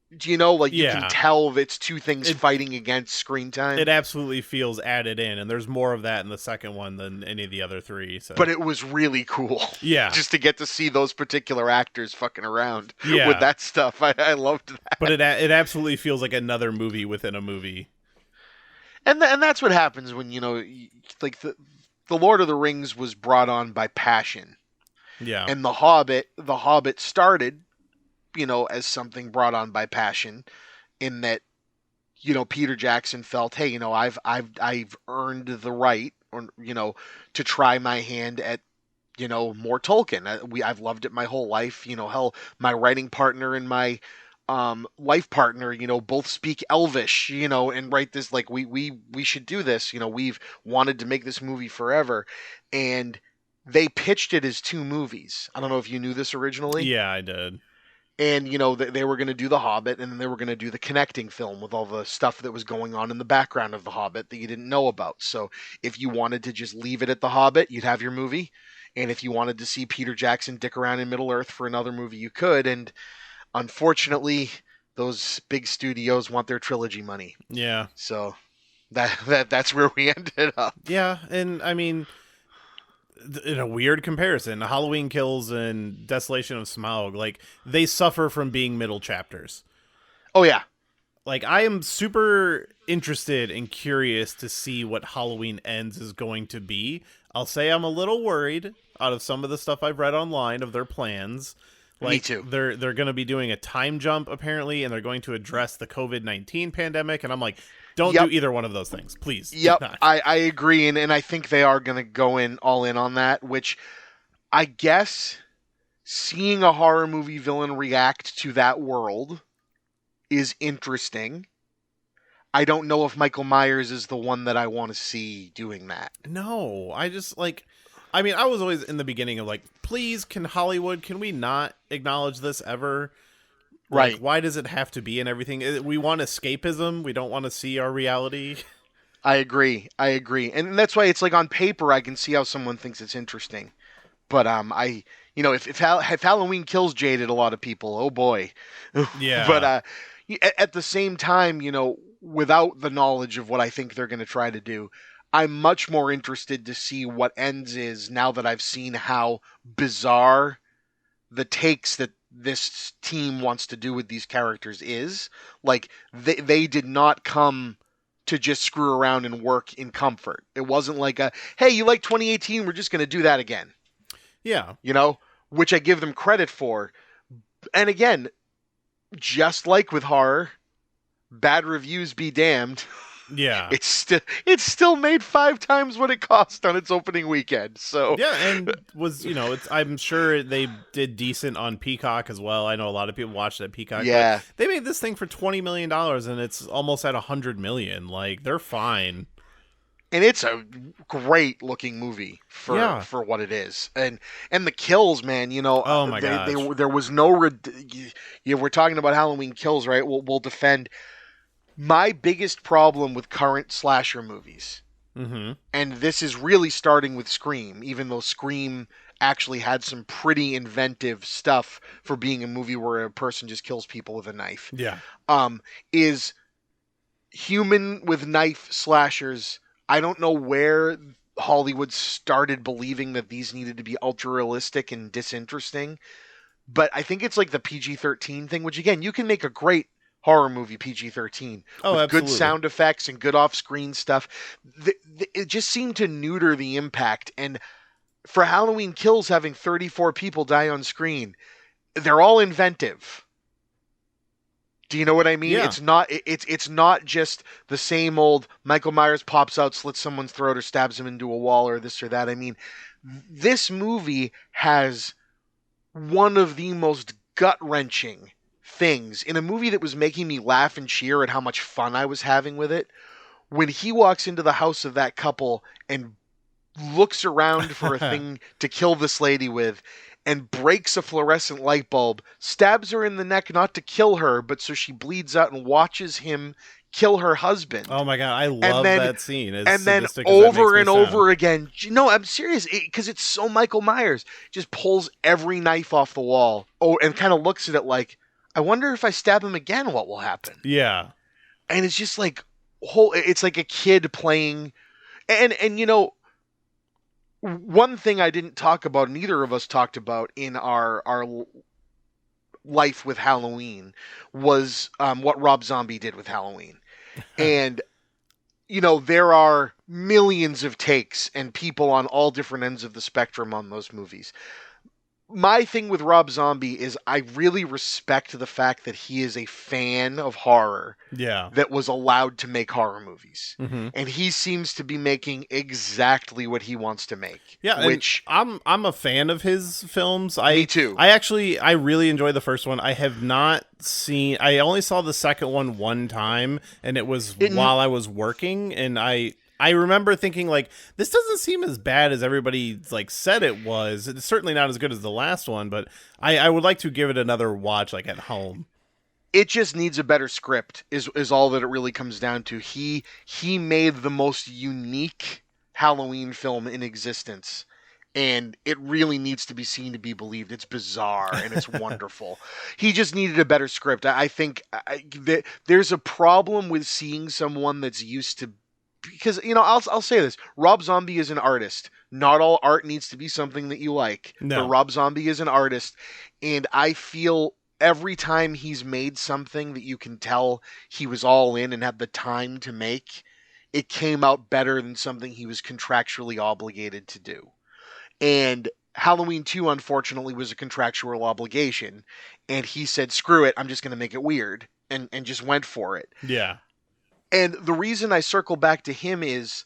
You can tell it's 2 things fighting against screen time. It absolutely feels added in, and there's more of that in the second one than any of the other 3. So. But it was really cool. Yeah. Just to get to see those particular actors fucking around with that stuff. I loved that. But it absolutely feels like another movie within a movie. And that's what happens when, like the Lord of the Rings was brought on by passion. Yeah. And the Hobbit started as something brought on by passion, in that, Peter Jackson felt, hey, I've earned the right, or to try my hand at, more Tolkien. I've loved it my whole life. Hell, my writing partner and my life partner, both speak Elvish, and write this. Like we should do this. We've wanted to make this movie forever, and they pitched it as 2 movies. I don't know if you knew this originally. Yeah, I did. And, they were going to do The Hobbit, and then they were going to do the connecting film with all the stuff that was going on in the background of The Hobbit that you didn't know about. So if you wanted to just leave it at The Hobbit, you'd have your movie. And if you wanted to see Peter Jackson dick around in Middle-earth for another movie, you could. And unfortunately, those big studios want their trilogy money. Yeah. So that's where we ended up. Yeah, and I mean, in a weird comparison, Halloween Kills and Desolation of Smaug, like, they suffer from being middle chapters. Oh, yeah. Like, I am super interested and curious to see what Halloween Ends is going to be. I'll say I'm a little worried out of some of the stuff I've read online of their plans. Like, Me too. They're going to be doing a time jump, apparently, and they're going to address the COVID-19 pandemic, and I'm like, don't do either one of those things, please. Yep, I agree, and I think they are going to go all in on that, which I guess seeing a horror movie villain react to that world is interesting. I don't know if Michael Myers is the one that I want to see doing that. No, I just, like, I mean, I was always in the beginning of, like, please, can we not acknowledge this ever? Like, Right. why does it have to be in everything? We want escapism. We don't want to see our reality. I agree. I agree. And that's why it's like on paper I can see how someone thinks it's interesting. But if Halloween Kills jaded a lot of people, oh boy. But Yeah. at the same time, without the knowledge of what I think they're going to try to do, I'm much more interested to see what Ends is now that I've seen how bizarre the takes that this team wants to do with these characters is. Like they did not come to just screw around and work in comfort. It wasn't like hey, you like 2018, we're just going to do that again. Yeah. Which I give them credit for. And again, just like with horror, bad reviews be damned. Yeah. It's still made 5 times what it cost on its opening weekend. So yeah, and I'm sure they did decent on Peacock as well. I know a lot of people watched it at Peacock. Yeah. But they made this thing for $20 million and it's almost at $100 million. Like, they're fine. And it's a great looking movie for what it is, and the kills, man. Oh my gosh. There was no. We're talking about Halloween Kills, right? We'll defend. My biggest problem with current slasher movies, and this is really starting with Scream, even though Scream actually had some pretty inventive stuff for being a movie where a person just kills people with a knife. Yeah. Is human with knife slashers. I don't know where Hollywood started believing that these needed to be ultra realistic and disinteresting, but I think it's like the PG-13 thing, which again, you can make a great horror movie PG-13 with absolutely. good sound effects and good off-screen stuff. It just seemed to neuter the impact, and for Halloween Kills having 34 people die on screen, they're all inventive. Do you know what I mean? Yeah. It's not just the same old Michael Myers pops out, slits someone's throat, or stabs him into a wall, or this or that. I mean, this movie has one of the most gut-wrenching things in a movie that was making me laugh and cheer at how much fun I was having with it. When he walks into the house of that couple and looks around for a thing to kill this lady with, and breaks a fluorescent light bulb, stabs her in the neck not to kill her, but so she bleeds out, and watches him kill her husband. Oh my god, I love that scene. And then over and over again. No, I'm serious, because it's so Michael Myers. Just pulls every knife off the wall. Oh, and kind of looks at it like, I wonder if I stab him again, what will happen? Yeah. And it's just like it's like a kid playing, and one thing I didn't talk about, neither of us talked about in our life with Halloween, was what Rob Zombie did with Halloween. And, there are millions of takes and people on all different ends of the spectrum on those movies. My thing with Rob Zombie is I really respect the fact that he is a fan of horror that was allowed to make horror movies. And he seems to be making exactly what he wants to make. Yeah, which I'm a fan of his films. Me too. I really enjoy the first one. I have not seen. I only saw the second one time, and it was while I was working, and I remember thinking, like, this doesn't seem as bad as everybody said it was. It's certainly not as good as the last one, but I would like to give it another watch, at home. It just needs a better script, is all that it really comes down to. He made the most unique Halloween film in existence, and it really needs to be seen to be believed. It's bizarre and it's wonderful. He just needed a better script. I think there's a problem with seeing someone that's used to. Because, I'll say this. Rob Zombie is an artist. Not all art needs to be something that you like. No. But Rob Zombie is an artist. And I feel every time he's made something that you can tell he was all in and had the time to make, it came out better than something he was contractually obligated to do. And Halloween 2, unfortunately, was a contractual obligation. And he said, screw it, I'm just going to make it weird. And just went for it. Yeah. And the reason I circle back to him is,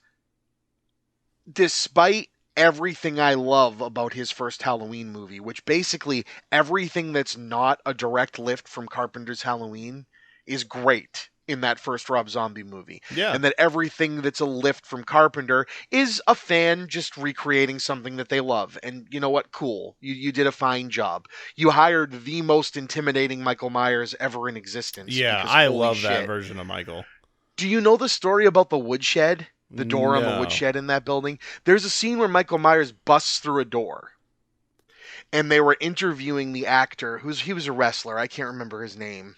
despite everything I love about his first Halloween movie, which basically everything that's not a direct lift from Carpenter's Halloween is great. in that first Rob Zombie movie. Yeah. And that everything that's a lift from Carpenter is a fan just recreating something that they love. And you know what? Cool. You did a fine job. You hired the most intimidating Michael Myers ever in existence. Yeah, because I holy love that shit. version of Michael. Do you know the story about the woodshed? The door on the No. woodshed in that building? There's a scene where Michael Myers busts through a door. And they were interviewing the actor, he was a wrestler. I can't remember his name.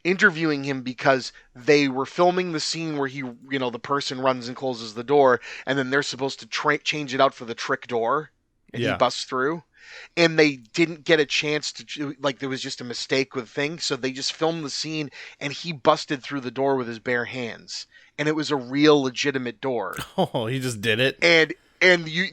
Interviewing him because they were filming the scene where the person runs and closes the door, and then they're supposed to change it out for the trick door, and he busts through. And they didn't get a chance to, there was just a mistake with things, so they just filmed the scene, and he busted through the door with his bare hands. And it was a real legitimate door. Oh, he just did it? And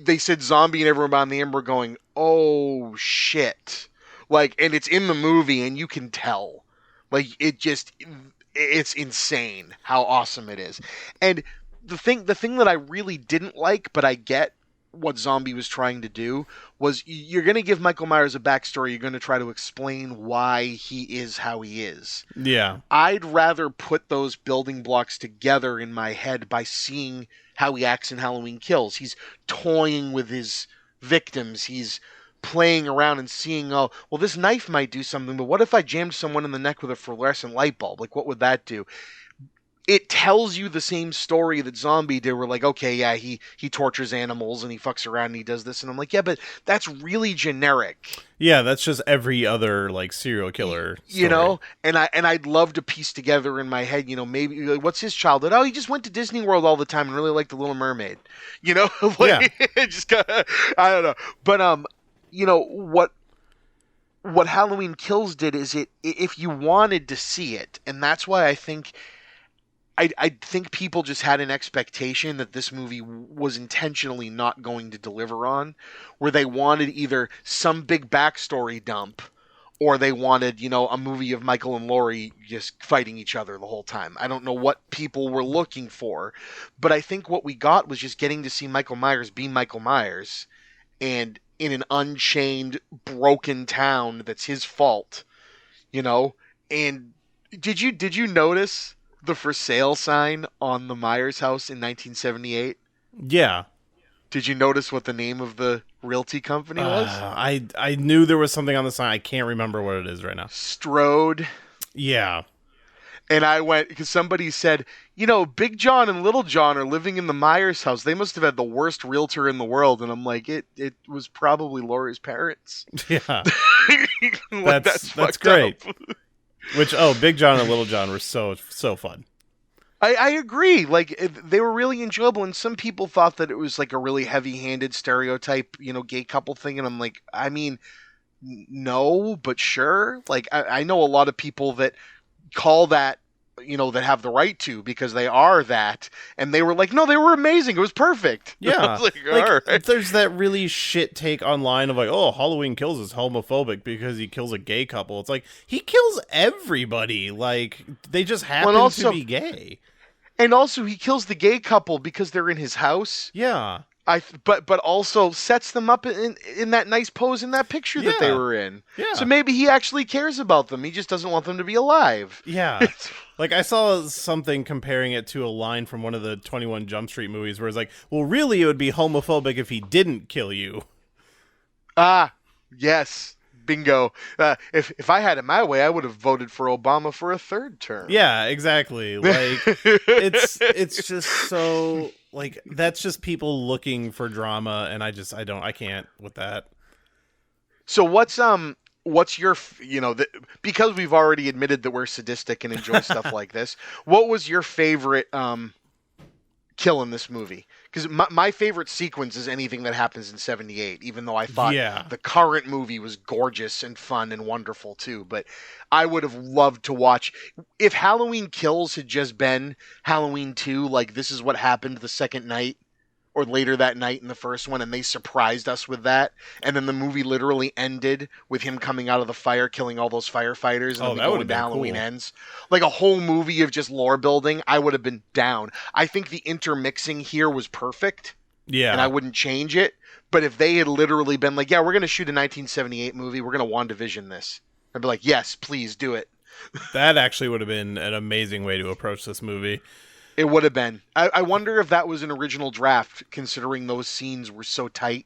they said Zombie and everyone on the end were going, oh, shit. And it's in the movie, and you can tell. It's insane how awesome it is. And the thing that I really didn't like, but I get what Zombie was trying to do, was you're going to give Michael Myers a backstory. You're going to try to explain why he is how he is. Yeah. I'd rather put those building blocks together in my head by seeing how he acts in Halloween Kills. He's toying with his victims. He's playing around and seeing, oh, well, this knife might do something, but what if I jammed someone in the neck with a fluorescent light bulb? What would that do? It tells you the same story that Zombie did. We're like, okay, yeah, he tortures animals and he fucks around and he does this. And I'm like, yeah, but that's really generic. Yeah, that's just every other, serial killer story. And I'd love to piece together in my head, maybe, what's his childhood? Oh, he just went to Disney World all the time and really liked The Little Mermaid. Yeah. Just kinda, I don't know. But, what Halloween Kills did is if you wanted to see it, and that's why I think people just had an expectation that this movie was intentionally not going to deliver on, where they wanted either some big backstory dump, or they wanted, a movie of Michael and Laurie just fighting each other the whole time. I don't know what people were looking for, but I think what we got was just getting to see Michael Myers be Michael Myers, and in an unchained, broken town that's his fault, And did you notice the for sale sign on the Myers house in 1978? Yeah. Did you notice what the name of the realty company was? I knew there was something on the sign. I can't remember what it is right now. Strode. Yeah. And I went, because somebody said, Big John and Little John are living in the Myers house. They must have had the worst realtor in the world. And I'm like, it was probably Laurie's parents. Yeah. That's great. Big John and Little John were so fun. I agree. They were really enjoyable, and some people thought that it was a really heavy-handed stereotype, gay couple thing, and I'm like, I mean, no, but sure. I know a lot of people that call that, that have the right to, because they are that, and they were like, no, they were amazing. It was perfect. Yeah. I was all right. There's that really shit take online of Halloween Kills is homophobic because he kills a gay couple. It's he kills everybody. They just happen to be gay. And also, he kills the gay couple because they're in his house. Yeah. But also sets them up in that nice pose in that picture that they were in. Yeah. So maybe he actually cares about them. He just doesn't want them to be alive. Yeah. I saw something comparing it to a line from one of the 21 Jump Street movies where it's well, really, it would be homophobic if he didn't kill you. Ah, yes. Bingo. If I had it my way, I would have voted for Obama for a third term. Yeah, exactly. It's just so that's just people looking for drama, and I can't with that. So what's your because we've already admitted that we're sadistic and enjoy stuff like this. What was your favorite kill in this movie? Because my favorite sequence is anything that happens in 78, even though I thought the current movie was gorgeous and fun and wonderful too. But I would have loved to watch, if Halloween Kills had just been Halloween 2, this is what happened the second night, or later that night in the first one, and they surprised us with that, and then the movie literally ended with him coming out of the fire, killing all those firefighters, and then that would have been Halloween cool. Ends. A whole movie of just lore building, I would have been down. I think the intermixing here was perfect. Yeah. And I wouldn't change it. But if they had literally been we're going to shoot a 1978 movie, we're going to WandaVision this, I'd be like, yes, please do it. That actually would have been an amazing way to approach this movie. It would have been. I wonder if that was an original draft, considering those scenes were so tight.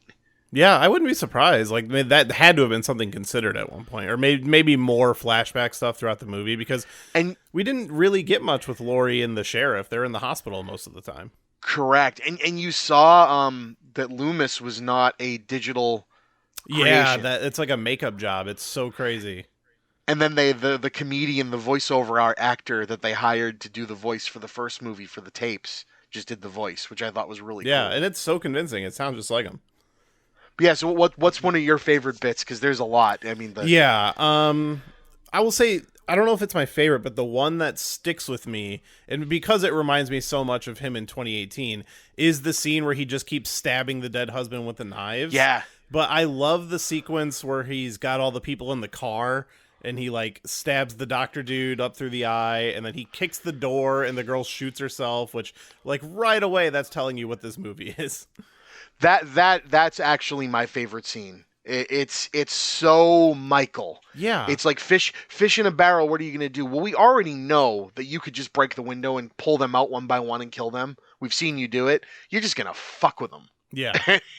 Yeah, I wouldn't be surprised. Like that had to have been something considered at one point, or maybe more flashback stuff throughout the movie, because And we didn't really get much with Laurie and the sheriff. They're in the hospital most of the time. correct. And you saw that Loomis was not a digital Yeah, creation. that it's like a makeup job. It's so crazy. And then the comedian, the voiceover art actor that they hired to do the voice for the first movie for the tapes, just did the voice, which I thought was really Yeah, cool. and it's so convincing. It sounds just like him. But yeah, so what's one of your favorite bits? Because there's a lot. I mean, Yeah, I will say I don't know if it's my favorite, but the one that sticks with me, and because it reminds me so much of him in 2018, is the scene where he just keeps stabbing the dead husband with the knives. yeah. But I love the sequence where he's got all the people in the car and he like stabs the doctor dude up through the eye, and then he kicks the door and the girl shoots herself, which like right away that's telling you what this movie is. That's actually my favorite scene. It's so Michael. Yeah. It's like fish in a barrel. What are you gonna do? Well, we already know that you could just break the window and pull them out one by one and kill them. We've seen you do it. You're just gonna fuck with them. Yeah.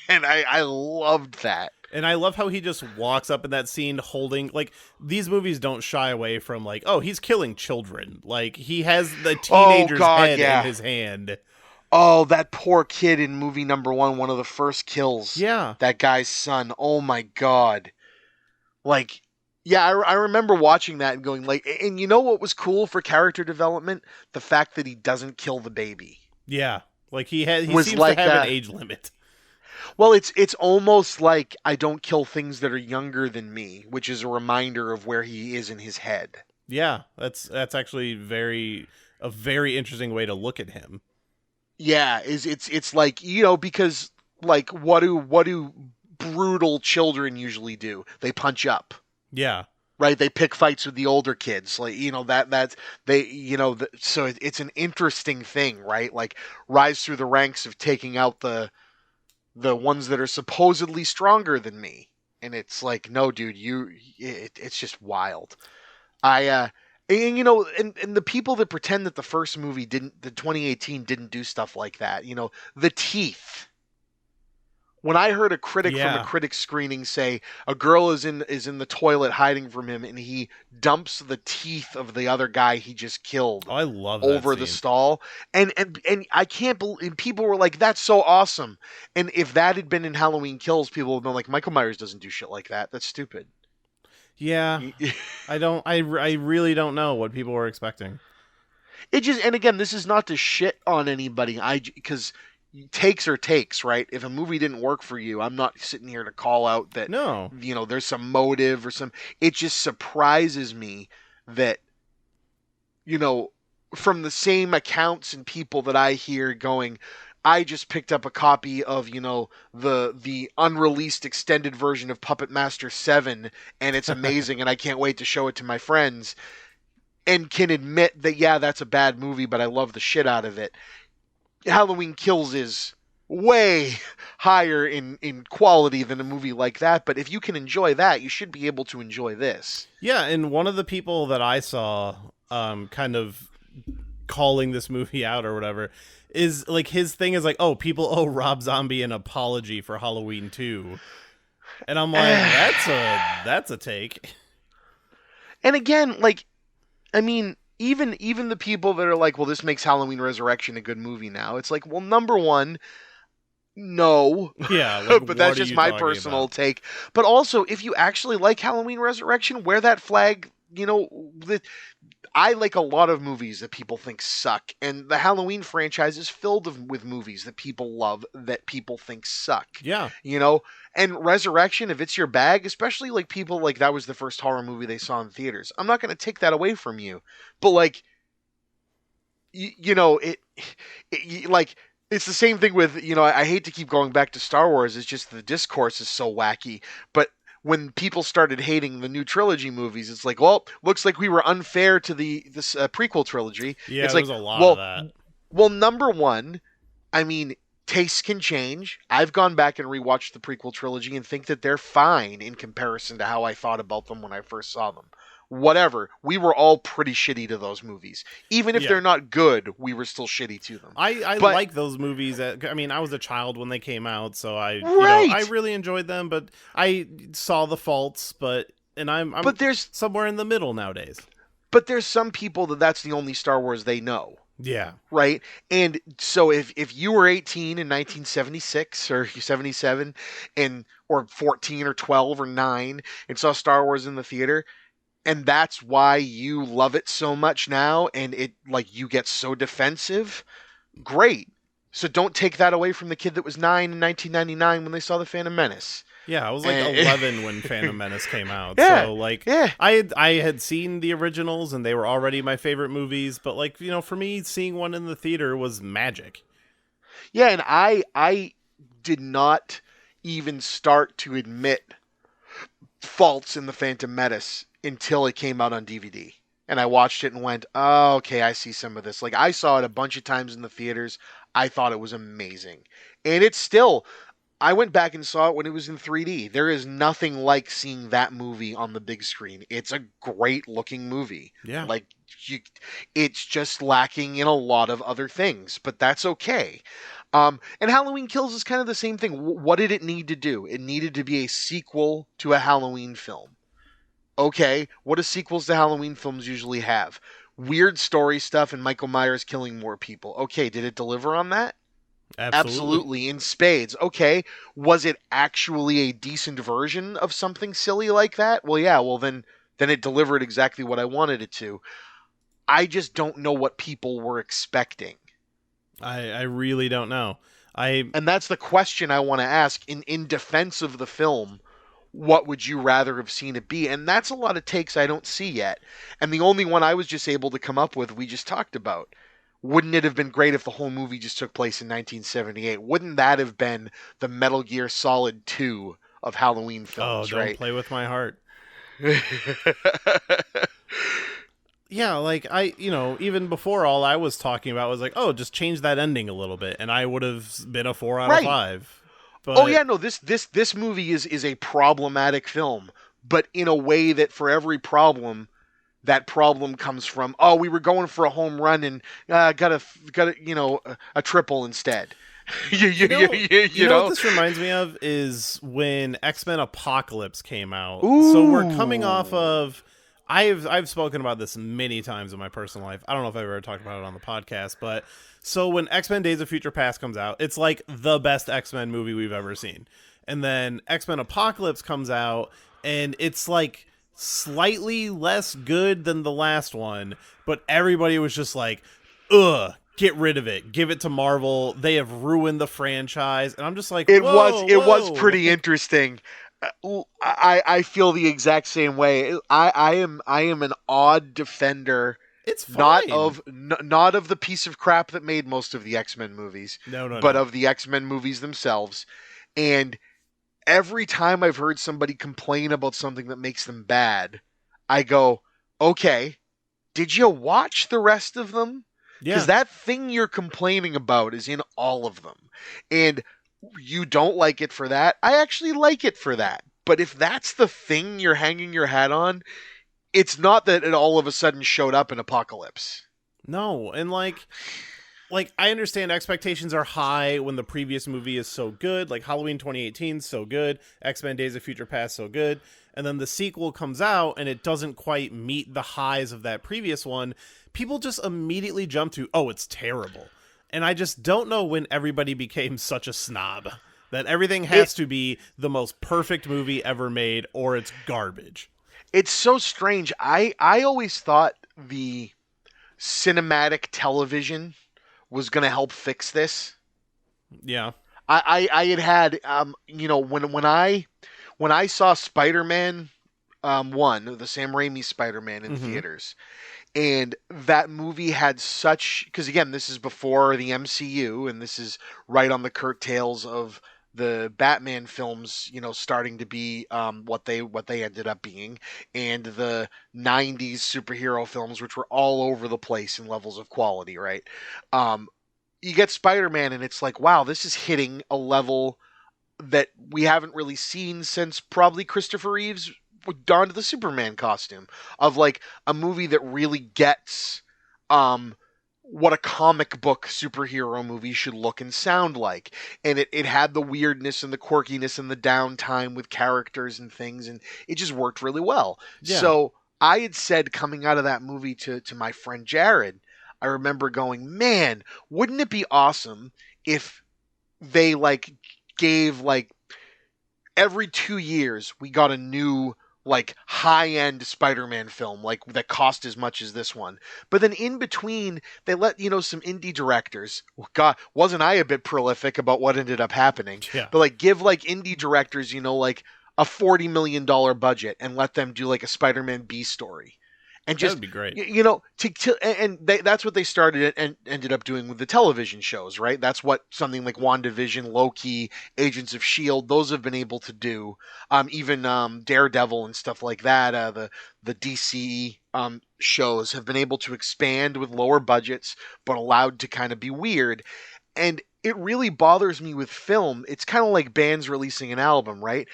And I loved that. And I love how he just walks up in that scene holding, like, these movies don't shy away from, like, oh, he's killing children. Like, he has the teenager's head in his hand. Oh, that poor kid in movie number one of the first kills. Yeah. That guy's son. Oh my God. Like, yeah, I remember watching that and going, like, and you know what was cool for character development? The fact that he doesn't kill the baby. Yeah. Like, he Was seems like to have that. an age limit. Well, it's almost like I don't kill things that are younger than me, which is a reminder of where he is in his head. Yeah. That's actually a very interesting way to look at him. Yeah, it's like, you know, because like what do brutal children usually do? They punch up. Yeah. Right, they pick fights with the older kids, like, you know, that's they, you know, so it's an interesting thing, right? Like, rise through the ranks of taking out the ones that are supposedly stronger than me, and it's like, no, dude, it's just wild. And you know, and the people that pretend that the 2018 didn't do stuff like that, you know, the teeth. When I heard a critic from a critic screening say a girl is in the toilet hiding from him, and he dumps the teeth of the other guy he just killed Oh, I love over that the scene. stall, and I can't believe, people were like, "That's so awesome." And if that had been in Halloween Kills, people would have been like, "Michael Myers doesn't do shit like that. That's stupid." Yeah. I really don't know what people were expecting. It just, and again, this is not to shit on anybody. Because takes are takes, right? If a movie didn't work for you, I'm not sitting here to call out that, No. you know, there's some motive or some. It just surprises me that, you know, from the same accounts and people that I hear going, I just picked up a copy of, you know, the unreleased extended version of Puppet Master 7, and it's amazing and I can't wait to show it to my friends, and can admit that, yeah, that's a bad movie, but I love the shit out of it. Halloween Kills is way higher in quality than a movie like that, but if you can enjoy that, you should be able to enjoy this. Yeah, and one of the people that I saw kind of calling this movie out or whatever is like, his thing is like, oh, people owe Rob Zombie an apology for Halloween 2. And I'm like, that's a take. And again, like, I mean, even the people that are like, well, this makes Halloween Resurrection a good movie now. It's like, well, number one, no. Yeah, like, but that's just my personal take. But also, if you actually like Halloween Resurrection, wear that flag. You know, I like a lot of movies that people think suck, and the Halloween franchise is filled with movies that people love that people think suck. Yeah. You know, and Resurrection, if it's your bag, especially like people like that was the first horror movie they saw in theaters, I'm not going to take that away from you. But like, you know, it like, it's the same thing with, you know, I hate to keep going back to Star Wars. It's just the discourse is so wacky. But when people started hating the new trilogy movies, it's like, well, looks like we were unfair to this prequel trilogy. Yeah, it's there's like, a lot of that. Well, number one, I mean, tastes can change. I've gone back and rewatched the prequel trilogy and think that they're fine in comparison to how I thought about them when I first saw them. whatever. We were all pretty shitty to those movies. Even if Yeah. they're not good, we were still shitty to them. I But- like those movies. I mean, I was a child when they came out, so I Right. really enjoyed them. But I saw the faults. And I'm But there's somewhere in the middle nowadays. But there's some people that's the only Star Wars they know, Yeah. right? And so if you were 18 in 1976 or 77 or 14 or 12 or 9 and saw Star Wars in the theater, and that's why you love it so much now and it like you get so defensive, great. So don't take that away from the kid that was 9 in 1999 when they saw The Phantom Menace. Yeah, I was like 11 when Phantom Menace came out. Yeah, So like yeah. I had seen the originals and they were already my favorite movies, but like, for me seeing one in the theater was magic. Yeah, and I did not even start to admit faults in The Phantom Menace until it came out on DVD. And I watched it and went, oh, okay, I see some of this. Like, I saw it a bunch of times in the theaters. I thought it was amazing. And it's still, I went back and saw it when it was in 3D. There is nothing like seeing that movie on the big screen. It's a great looking movie. Yeah. Like, it's just lacking in a lot of other things, but that's okay. And Halloween Kills is kind of the same thing. What did it need to do? It needed to be a sequel to a Halloween film. Okay, what do sequels to Halloween films usually have? Weird story stuff and Michael Myers killing more people. Okay, did it deliver on that? Absolutely, in spades. Okay, was it actually a decent version of something silly like that? Well, yeah, then it delivered exactly what I wanted it to. I just don't know what people were expecting. I really don't know. And that's the question I want to ask in defense of the film. What would you rather have seen it be? And that's a lot of takes I don't see yet. And the only one I was just able to come up with, we just talked about. Wouldn't it have been great if the whole movie just took place in 1978? Wouldn't that have been the Metal Gear Solid 2 of Halloween films, don't right? play with my heart. Yeah, like even before all I was talking about was like, oh, just change that ending a little bit, and I would have been a 4 out of 5. But... Oh yeah, no, this movie is a problematic film, but in a way that for every problem, that problem comes from, oh, we were going for a home run and got a triple instead. you know what this reminds me of is when X-Men Apocalypse came out. Ooh. So we're coming off of I've spoken about this many times in my personal life. I don't know if I've ever talked about it on the podcast, but so when X-Men Days of Future Past comes out, it's like the best X-Men movie we've ever seen. And then X-Men Apocalypse comes out, and it's like slightly less good than the last one, but everybody was just like, ugh, get rid of it. Give it to Marvel. They have ruined the franchise. And I'm just like, it whoa. was pretty interesting. I feel the exact same way. I am an odd defender. It's fine. Not of the piece of crap that made most of the X-Men movies. But of the X-Men movies themselves. And every time I've heard somebody complain about something that makes them bad, I go, okay, did you watch the rest of them? Because that thing you're complaining about is in all of them. And you don't like it for that. I actually like it for that. But if that's the thing you're hanging your hat on, it's not that it all of a sudden showed up in Apocalypse. No, and like I understand expectations are high when the previous movie is so good, like Halloween 2018 is so good, X-Men Days of Future Past so good, and then the sequel comes out and it doesn't quite meet the highs of that previous one. People just immediately jump to, oh, it's terrible. And I just don't know when everybody became such a snob that everything has to be the most perfect movie ever made or it's garbage. It's so strange. I always thought the cinematic television was going to help fix this. Yeah. I had when I saw Spider-Man 1, the Sam Raimi Spider-Man in theaters, and that movie had such, because again, this is before the MCU, and this is right on the curtails of the Batman films, starting to be what they ended up being, and the 90s superhero films, which were all over the place in levels of quality, right? You get Spider-Man, and it's like, wow, this is hitting a level that we haven't really seen since probably Christopher Reeve's donned the Superman costume, of like a movie that really gets what a comic book superhero movie should look and sound like. And it had the weirdness and the quirkiness and the downtime with characters and things, and it just worked really well. Yeah. So I had said, coming out of that movie, to my friend Jared, I remember going, man, wouldn't it be awesome if they like gave like every 2 years we got a new like high-end Spider-Man film like that cost as much as this one, but then in between they let some indie directors. God, wasn't I a bit prolific about what ended up happening? Yeah. But like give like indie directors like a $40 million budget and let them do like a Spider-Man B story. And That just would be great. that's what they started and ended up doing with the television shows, right? That's what something like WandaVision, Loki, Agents of Shield, those have been able to do. Even Daredevil and stuff like that. The DC shows have been able to expand with lower budgets, but allowed to kind of be weird. And it really bothers me with film. It's kind of like bands releasing an album, right?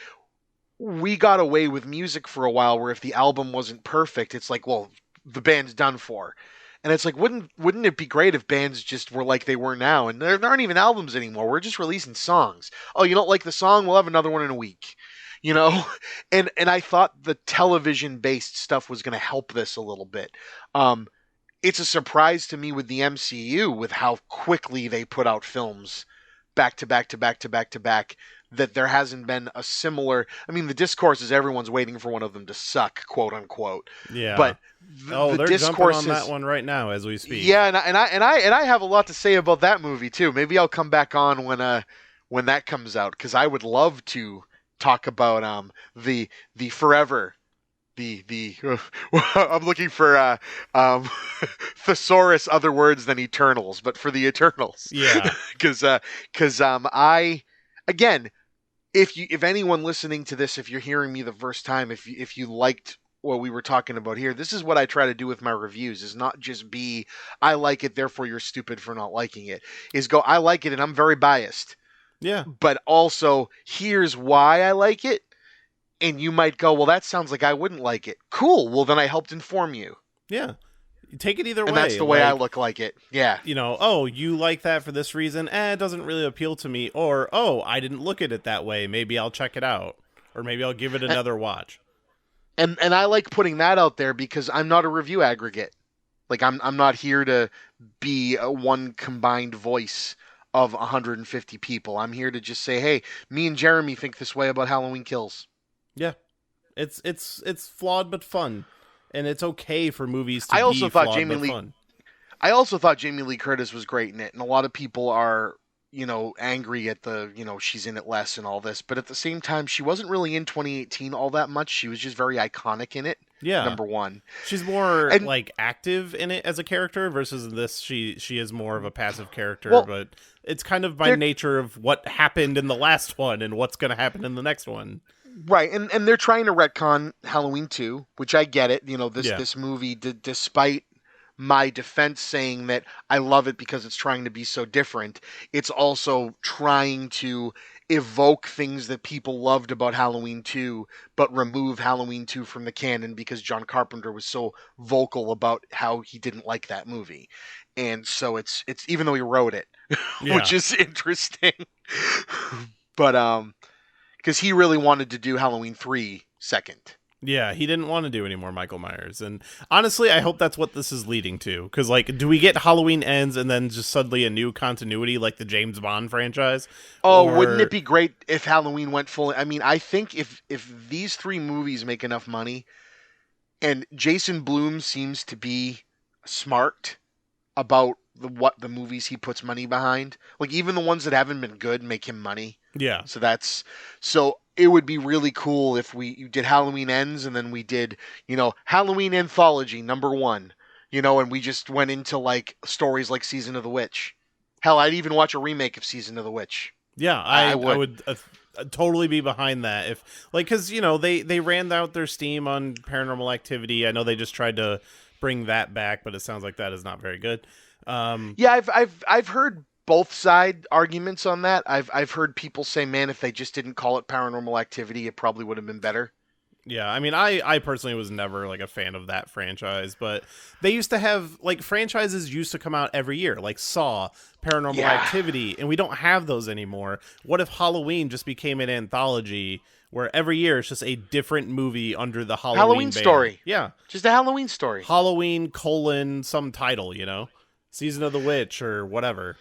We got away with music for a while where if the album wasn't perfect, it's like, well, the band's done for. And it's like, wouldn't it be great if bands just were like they were now? And there aren't even albums anymore. We're just releasing songs. Oh, you don't like the song? We'll have another one in a week. And I thought the television-based stuff was going to help this a little bit. It's a surprise to me with the MCU with how quickly they put out films back to back to back to back to back, that there hasn't been a similar. I mean, the discourse is everyone's waiting for one of them to suck, quote unquote. Yeah. But they're discourse jumping on that one right now as we speak. Yeah, and I have a lot to say about that movie too. Maybe I'll come back on when that comes out, because I would love to talk about the forever. I'm looking for thesaurus, other words than Eternals, but for the Eternals. Yeah. Because I, again, if anyone listening to this, if you're hearing me the first time, if you liked what we were talking about here, this is what I try to do with my reviews, is not just be, I like it, therefore you're stupid for not liking it. Is go, I like it and I'm very biased. Yeah. But also, here's why I like it. And you might go, well, that sounds like I wouldn't like it. Cool. Well, then I helped inform you. Yeah. You take it either way. And that's the way I look like it. Yeah. Oh, you like that for this reason? It doesn't really appeal to me. Or, oh, I didn't look at it that way. Maybe I'll check it out. Or maybe I'll give it another watch. And I like putting that out there because I'm not a review aggregate. Like, I'm not here to be a one combined voice of 150 people. I'm here to just say, hey, me and Jeremy think this way about Halloween Kills. Yeah, it's flawed but fun, and it's okay for movies to I also be thought flawed Jamie but Lee, fun. I also thought Jamie Lee Curtis was great in it, and a lot of people are, angry at the, she's in it less and all this, but at the same time, she wasn't really in 2018 all that much. She was just very iconic in it. Yeah, number one. She's more like active in it as a character versus this. She is more of a passive character, but it's kind of by nature of what happened in the last one and what's going to happen in the next one. Right, and they're trying to retcon Halloween 2, which I get it. This movie, despite my defense saying that I love it because it's trying to be so different, it's also trying to evoke things that people loved about Halloween 2, but remove Halloween 2 from the canon because John Carpenter was so vocal about how he didn't like that movie. And so it's even though he wrote it, which is interesting. But because he really wanted to do Halloween 3 second. Yeah, he didn't want to do any more Michael Myers. And honestly, I hope that's what this is leading to. Because, like, do we get Halloween Ends and then just suddenly a new continuity like the James Bond franchise? Oh, wouldn't it be great if Halloween went full? I mean, I think if these 3 movies make enough money, and Jason Blum seems to be smart about what the movies he puts money behind. Like, even the ones that haven't been good make him money. Yeah. So it would be really cool if you did Halloween Ends and then we did, Halloween Anthology #1, and we just went into like stories like Season of the Witch. Hell, I'd even watch a remake of Season of the Witch. Yeah, I would totally be behind that. If because they ran out their steam on Paranormal Activity. I know they just tried to bring that back, but it sounds like that is not very good. Yeah, I've heard both side arguments on that. I've heard people say, man, if they just didn't call it Paranormal Activity, it probably would have been better. Yeah, I mean, I personally was never like a fan of that franchise, but they used to have like franchises used to come out every year, like Saw, Paranormal Yeah. Activity, and we don't have those anymore. What if Halloween just became an anthology where every year it's just a different movie under the Halloween banner? Story. Yeah, Just a Halloween story. Halloween some title, Season of the Witch or whatever.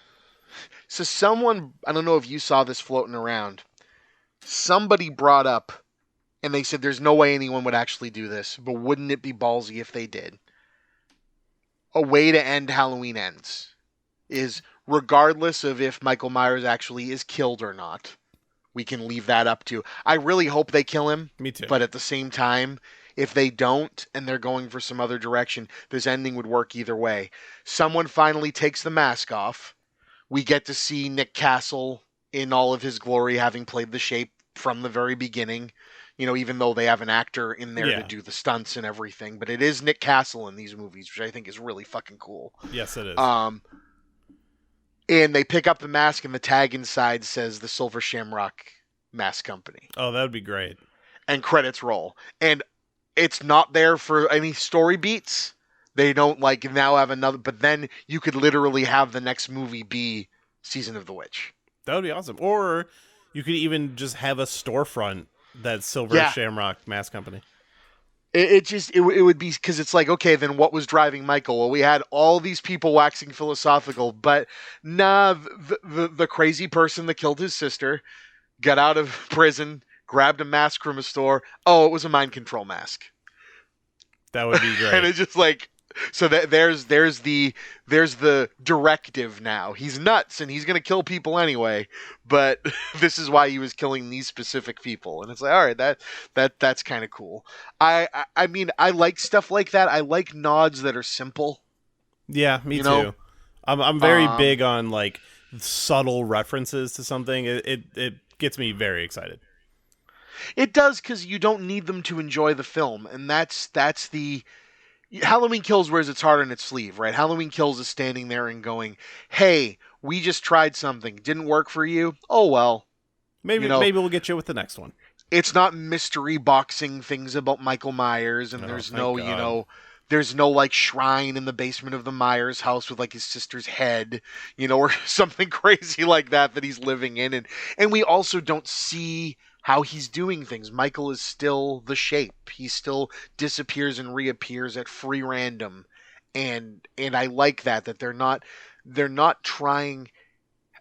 So someone, I don't know if you saw this floating around, somebody brought up, and they said there's no way anyone would actually do this, but wouldn't it be ballsy if they did? A way to end Halloween Ends is, regardless of if Michael Myers actually is killed or not, we can leave that up to. I really hope they kill him. Me too. But at the same time, if they don't and they're going for some other direction, this ending would work either way. Someone finally takes the mask off. We get to see Nick Castle in all of his glory, having played the Shape from the very beginning. Even though they have an actor in there to do the stunts and everything. But it is Nick Castle in these movies, which I think is really fucking cool. Yes, it is. And they pick up the mask, and the tag inside says the Silver Shamrock Mask Company. Oh, that would be great. And credits roll. And it's not there for any story beats. They don't now have another, but then you could literally have the next movie be Season of the Witch. That would be awesome. Or you could even just have a storefront that's Silver Shamrock Mask Company. It would be, because it's like, okay, then what was driving Michael? Well, we had all these people waxing philosophical, but the crazy person that killed his sister got out of prison, grabbed a mask from a store. Oh, it was a mind control mask. That would be great. And it's just like, so that there's the directive now. He's nuts and he's gonna kill people anyway, but this is why he was killing these specific people. And it's like, all right, that's kind of cool. I mean, I like stuff like that. I like nods that are simple. Yeah, me too. I'm very big on like subtle references to something. It gets me very excited. It does, because you don't need them to enjoy the film, and that's the Halloween Kills wears its heart on its sleeve, right? Halloween Kills is standing there and going, hey, we just tried something. Didn't work for you? Oh, well. Maybe we'll get you with the next one. It's not mystery boxing things about Michael Myers, and there's no like shrine in the basement of the Myers house with like his sister's head, or something crazy like that he's living in. And we also don't see how he's doing things. Michael is still the Shape. He still disappears and reappears at free random. And I like that they're not trying,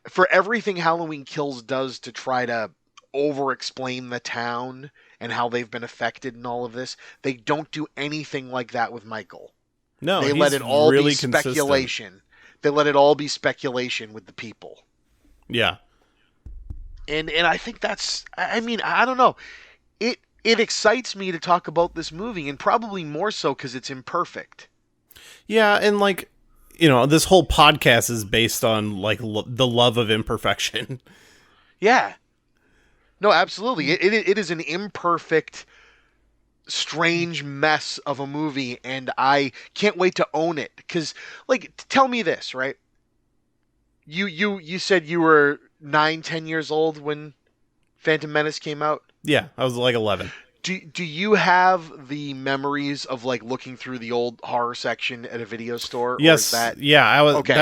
for everything Halloween Kills does to try to over explain the town and how they've been affected and all of this. They don't do anything like that with Michael. No, they let it all really be speculation. They let it all be speculation with the people. Yeah. And I think that's, I mean, I don't know. It excites me to talk about this movie, and probably more so because it's imperfect. Yeah, and like, this whole podcast is based on like the love of imperfection. Yeah. No, absolutely. It is an imperfect, strange mess of a movie, and I can't wait to own it. Because, like, tell me this, right? You said you were 9-10 years old when Phantom Menace came out? Yeah, I was like 11. Do you have the memories of like looking through the old horror section at a video store? Yes, that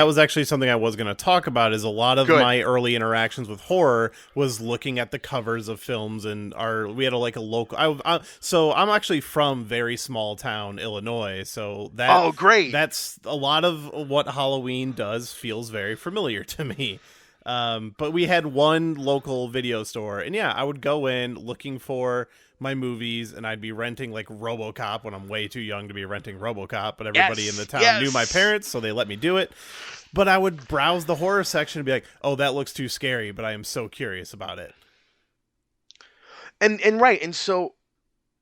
was actually something I was going to talk about. Is a lot of my early interactions with horror was looking at the covers of films, and we had a local. So I'm actually from very small town Illinois, so that great. That's a lot of what Halloween does feels very familiar to me. But we had one local video store, and I would go in looking for my movies, and I'd be renting like RoboCop when I'm way too young to be renting RoboCop, but everybody in the town knew my parents, so they let me do it. But I would browse the horror section and be like, oh, that looks too scary, but I am so curious about it. And right, and so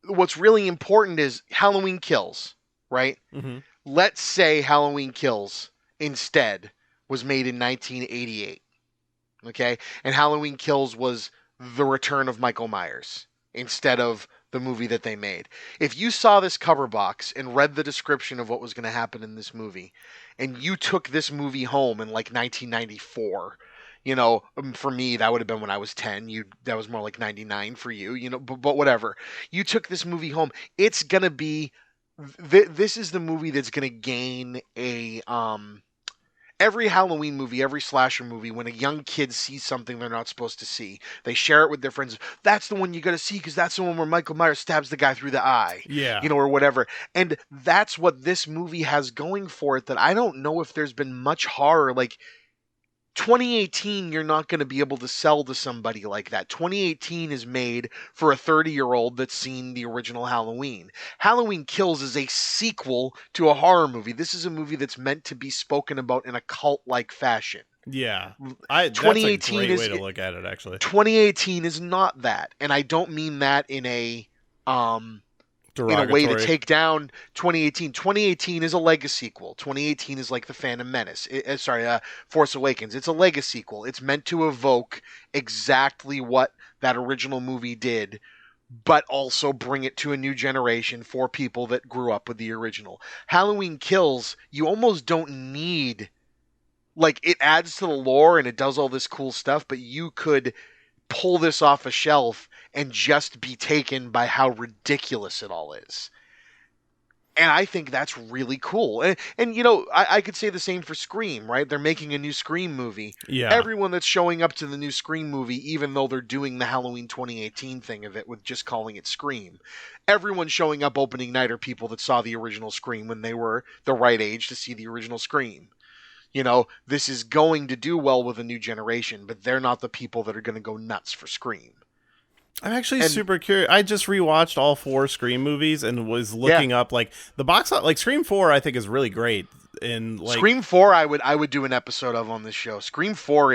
what's really important is Halloween Kills, right? Mm-hmm. Let's say Halloween Kills instead was made in 1988. Okay, and Halloween Kills was the return of Michael Myers instead of the movie that they made. If you saw this cover box and read the description of what was going to happen in this movie, and you took this movie home in like 1994, For me, that would have been when I was 10. That was more like 99 for you, but whatever. You took this movie home. It's going to be, this is the movie that's going to gain every Halloween movie, every slasher movie, when a young kid sees something they're not supposed to see, they share it with their friends. That's the one you got to see because that's the one where Michael Myers stabs the guy through the eye. Yeah. Or whatever. And that's what this movie has going for it, that I don't know if there's been much horror. Like, 2018, you're not going to be able to sell to somebody like that. 2018 is made for a 30-year-old that's seen the original Halloween. Halloween Kills is a sequel to a horror movie. This is a movie that's meant to be spoken about in a cult-like fashion. Yeah. That's a great way to look at it, actually. 2018 is not that. And I don't mean that in a way to take down 2018. 2018 is a legacy sequel. 2018 is like The Phantom Menace. Force Awakens. It's a legacy sequel. It's meant to evoke exactly what that original movie did, but also bring it to a new generation for people that grew up with the original. Halloween Kills, you almost don't need... Like, it adds to the lore and it does all this cool stuff, but you could pull this off a shelf and just be taken by how ridiculous it all is. And I think that's really cool. And I could say the same for Scream, right? They're making a new Scream movie. Yeah. Everyone that's showing up to the new Scream movie, even though they're doing the Halloween 2018 thing of it with just calling it Scream, everyone showing up opening night are people that saw the original Scream when they were the right age to see the original Scream. This is going to do well with a new generation, but they're not the people that are going to go nuts for Scream. I'm actually super curious. I just rewatched all 4 Scream movies and was looking up like the box. Like Scream 4, I think is really great. And like Scream 4, I would do an episode of on this show. Scream 4,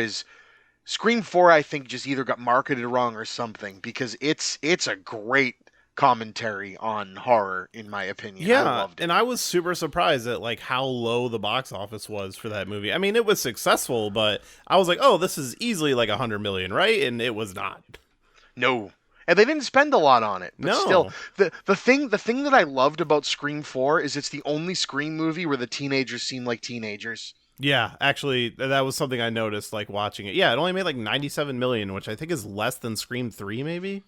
I think just either got marketed wrong or something, because it's a great commentary on horror, in my opinion. Yeah, I loved it. And I was super surprised at like how low the box office was for that movie. I mean, it was successful, but I was like, oh, this is easily like 100 million, right? And it was not. No. And they didn't spend a lot on it. But still, the thing that I loved about Scream 4 is it's the only Scream movie where the teenagers seem like teenagers. Yeah, actually, that was something I noticed like watching it. Yeah, it only made like 97 million, which I think is less than Scream 3 maybe.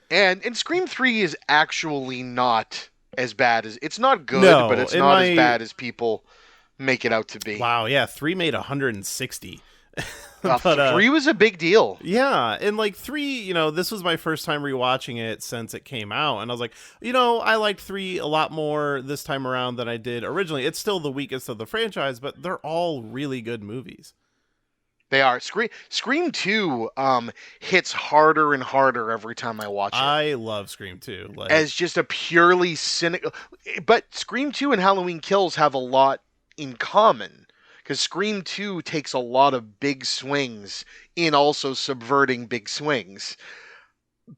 And Scream 3 is actually not as bad as... It's not good, but it's not as bad as people make it out to be. Wow, yeah, 3 made 160. But, 3 was a big deal. Yeah, and like 3, this was my first time rewatching it since it came out, and I was like, I liked 3 a lot more this time around than I did originally. It's still the weakest of the franchise, but they're all really good movies. They are. Scream 2 hits harder and harder every time I watch it. I love Scream 2. As just a purely cynical... But Scream 2 and Halloween Kills have a lot in common, because Scream 2 takes a lot of big swings in also subverting big swings.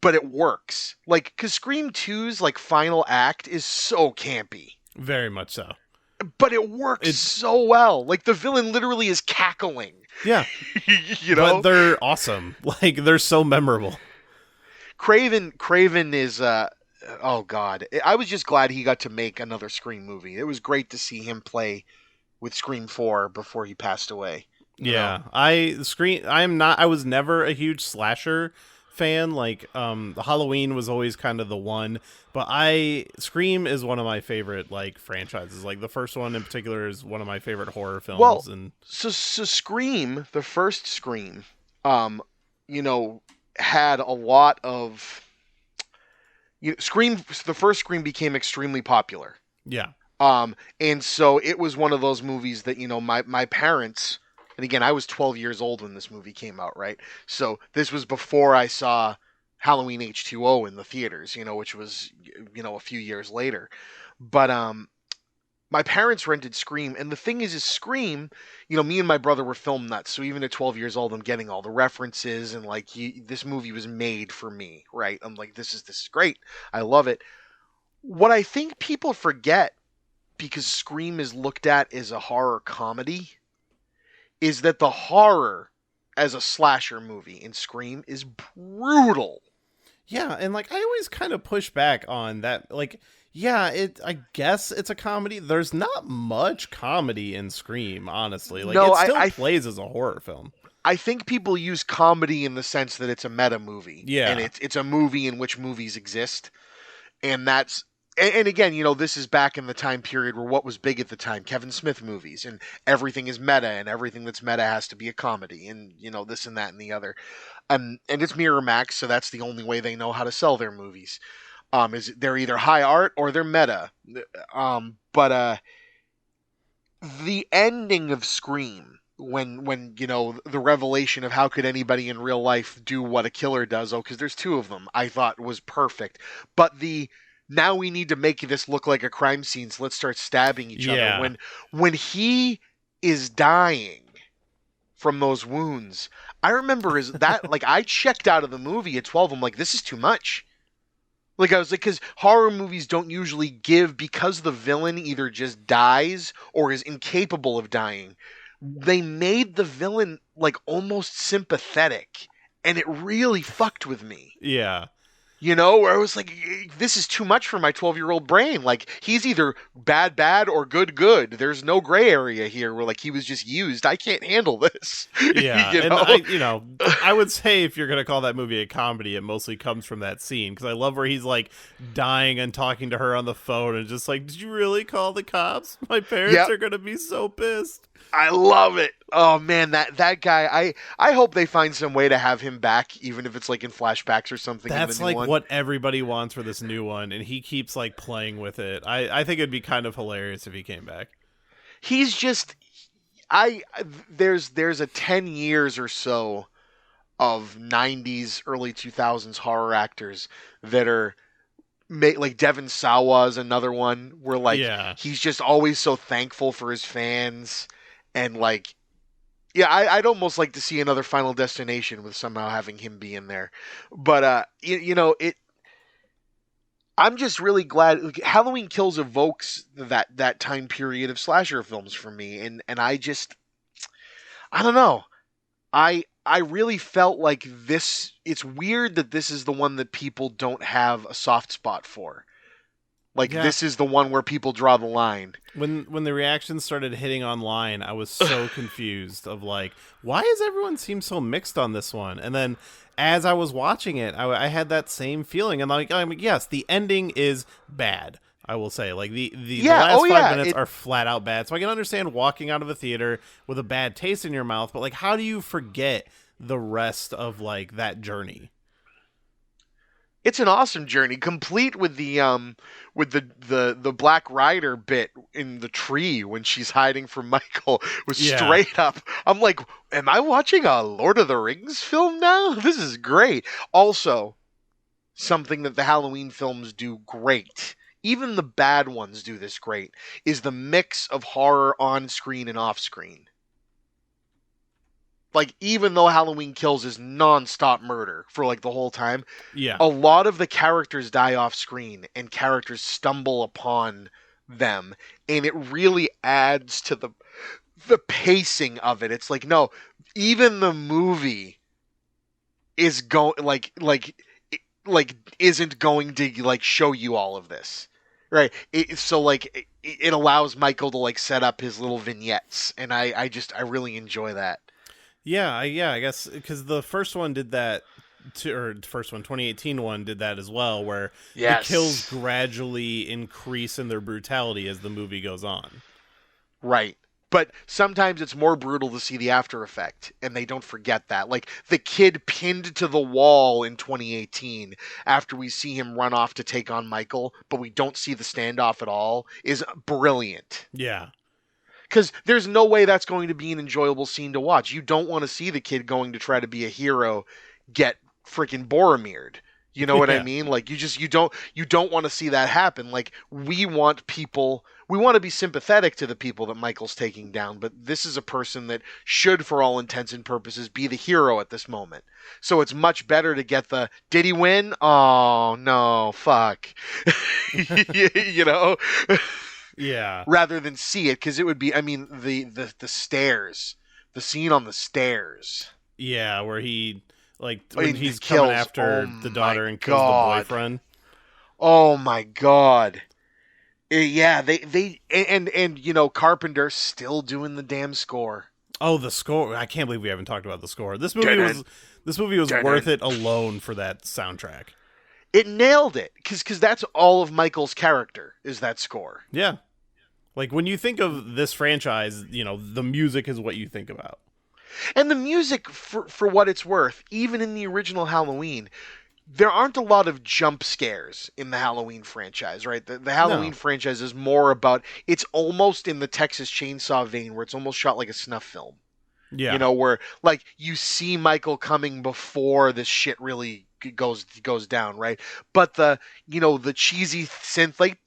But it works. Because Scream 2's final act is so campy. Very much so. But it works so well. The villain literally is cackling. Yeah. But they're awesome. They're so memorable. Craven is oh god. I was just glad he got to make another Scream movie. It was great to see him play with Scream 4 before he passed away. Yeah. I was never a huge slasher fan. The Halloween was always kind of the one, but Scream is one of my favorite franchises. The first one in particular is one of my favorite horror films. Well, so Scream, the first Scream, had a lot of Scream. The first Scream became extremely popular. Yeah. And so it was one of those movies that my parents. And again, I was 12 years old when this movie came out, right? So this was before I saw Halloween H2O in the theaters, which was, a few years later. But my parents rented Scream. And the thing is Scream, me and my brother were film nuts. So even at 12 years old, I'm getting all the references. And this movie was made for me, right? I'm like, this is great. I love it. What I think people forget, because Scream is looked at as a horror comedy, is that the horror as a slasher movie in Scream is brutal. Yeah, and I always kind of push back on that. I guess it's a comedy. There's not much comedy in Scream, honestly. It still plays as a horror film. I think people use comedy in the sense that it's a meta movie. Yeah. And it's a movie in which movies exist. And that's, and again, this is back in the time period where what was big at the time, Kevin Smith movies, and everything is meta, and everything that's meta has to be a comedy, and this and that and the other. And it's Miramax, so that's the only way they know how to sell their movies. Is they're either high art or they're meta. But the ending of Scream, when the revelation of how could anybody in real life do what a killer does, because there's two of them, I thought was perfect. But now we need to make this look like a crime scene, so let's start stabbing each other. When he is dying from those wounds, I remember I checked out of the movie at 12. I'm like, this is too much. I was like, because horror movies don't usually give, because the villain either just dies or is incapable of dying. They made the villain almost sympathetic, and it really fucked with me. Yeah. Where I was like, this is too much for my 12-year-old brain. He's either bad, or good. There's no gray area here where he was just used. I can't handle this. Yeah. And I would say if you're going to call that movie a comedy, it mostly comes from that scene. Because I love where he's dying and talking to her on the phone and just did you really call the cops? My parents are going to be so pissed. I love it. Oh man, that guy. I hope they find some way to have him back, even if it's in flashbacks or something. That's in the new one. What everybody wants for this new one, and he keeps playing with it. I think it'd be kind of hilarious if he came back. He's just there's a 10 years or so of 90s, early 2000s horror actors that are Devon Sawa is another one where he's just always so thankful for his fans. And I'd almost like to see another Final Destination with somehow having him be in there. But I'm just really glad Halloween Kills evokes that time period of slasher films for me, and I don't know. I really felt like this. It's weird that this is the one that people don't have a soft spot for. This is the one where people draw the line. When the reactions started hitting online, I was so confused of why does everyone seem so mixed on this one? And then as I was watching it, I had that same feeling. And yes, the ending is bad. I will say, the last 5 minutes are flat out bad. So I can understand walking out of a theater with a bad taste in your mouth, but how do you forget the rest of that journey? It's an awesome journey, complete with the Black Rider bit in the tree when she's hiding from Michael. Was straight up. I'm like, am I watching a Lord of the Rings film now? This is great. Also, something that the Halloween films do great, even the bad ones do this great, is the mix of horror on screen and off screen. Even though Halloween Kills is non-stop murder for the whole time, a lot of the characters die off screen and characters stumble upon them, and it really adds to the pacing of it. It's no, even the movie is isn't going to show you all of this. Right. It allows Michael to set up his little vignettes, and I really enjoy that. Yeah, I guess because the first one did that, 2018 one did that as well, where the kills gradually increase in their brutality as the movie goes on. Right. But sometimes it's more brutal to see the after effect, and they don't forget that. The kid pinned to the wall in 2018 after we see him run off to take on Michael, but we don't see the standoff at all, is brilliant. Yeah. Because there's no way that's going to be an enjoyable scene to watch. You don't want to see the kid going to try to be a hero get freaking Boromired. You know what I mean? You don't want to see that happen. We want to be sympathetic to the people that Michael's taking down, but this is a person that should, for all intents and purposes, be the hero at this moment. So it's much better to get did he win? Oh, no, fuck. Yeah. Rather than see it, because it would be, the stairs, the scene on the stairs. Yeah, where he, when he's coming after the daughter and kills the boyfriend. Oh my God. Yeah, they Carpenter still doing the damn score. Oh, the score! I can't believe we haven't talked about the score. Dun-dun, This movie was worth dun-dun. it alone for that soundtrack. It nailed it because that's all of Michael's character is that score. Yeah, like when you think of this franchise, the music is what you think about. And the music, for what it's worth, even in the original Halloween, there aren't a lot of jump scares in the Halloween franchise, right? The Halloween No. franchise is more about, it's almost in the Texas Chainsaw vein where it's almost shot like a snuff film. Yeah. Where like you see Michael coming before this shit really goes down, right? But the cheesy synth like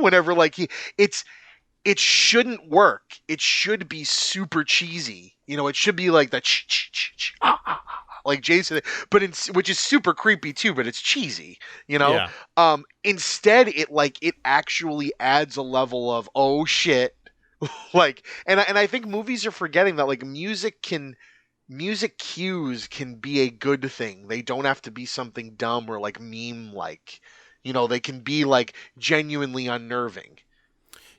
whenever like it shouldn't work. It should be super cheesy. It should be like the like Jason, but which is super creepy too. But it's cheesy. Yeah. Instead, it actually adds a level of oh shit. Like, and I think movies are forgetting that like music cues can be a good thing. They don't have to be something dumb or like meme like. They can be like genuinely unnerving.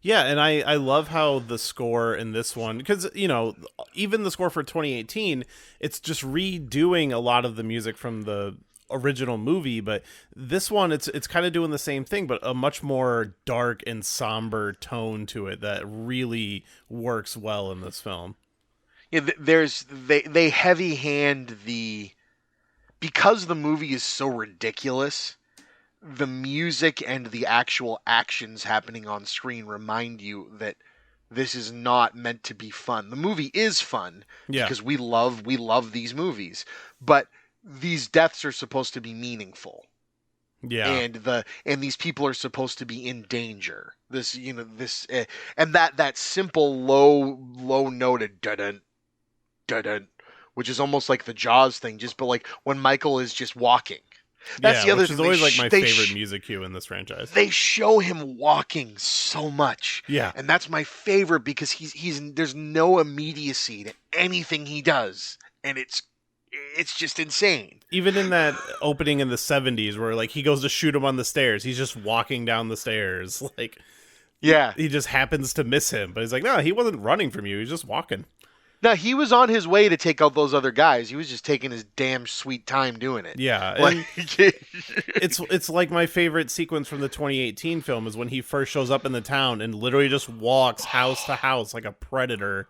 Yeah, and I love how the score in this one, because, even the score for 2018, it's just redoing a lot of the music from the original movie, but this one, it's kind of doing the same thing, but a much more dark and somber tone to it that really works well in this film. Yeah, they heavy hand because the movie is so ridiculous. The music and the actual actions happening on screen remind you that this is not meant to be fun. The movie is fun because we love these movies, but these deaths are supposed to be meaningful. Yeah. And these people are supposed to be in danger. And that simple low noted dun dun, which is almost like the Jaws thing, but like when Michael is just walking. That's the other which thing. is always like my favorite music cue in this franchise. They show him walking so much. Yeah. And that's my favorite because there's no immediacy to anything he does. And it's just insane. Even in that opening in the 70s where like he goes to shoot him on the stairs, he's just walking down the stairs. Like, yeah, he just happens to miss him. But he's like, no, he wasn't running from you. He's just walking. No, he was on his way to take out those other guys. He was just taking his damn sweet time doing it. Yeah. Like, it's like my favorite sequence from the 2018 film is when he first shows up in the town and literally just walks house to house like a predator.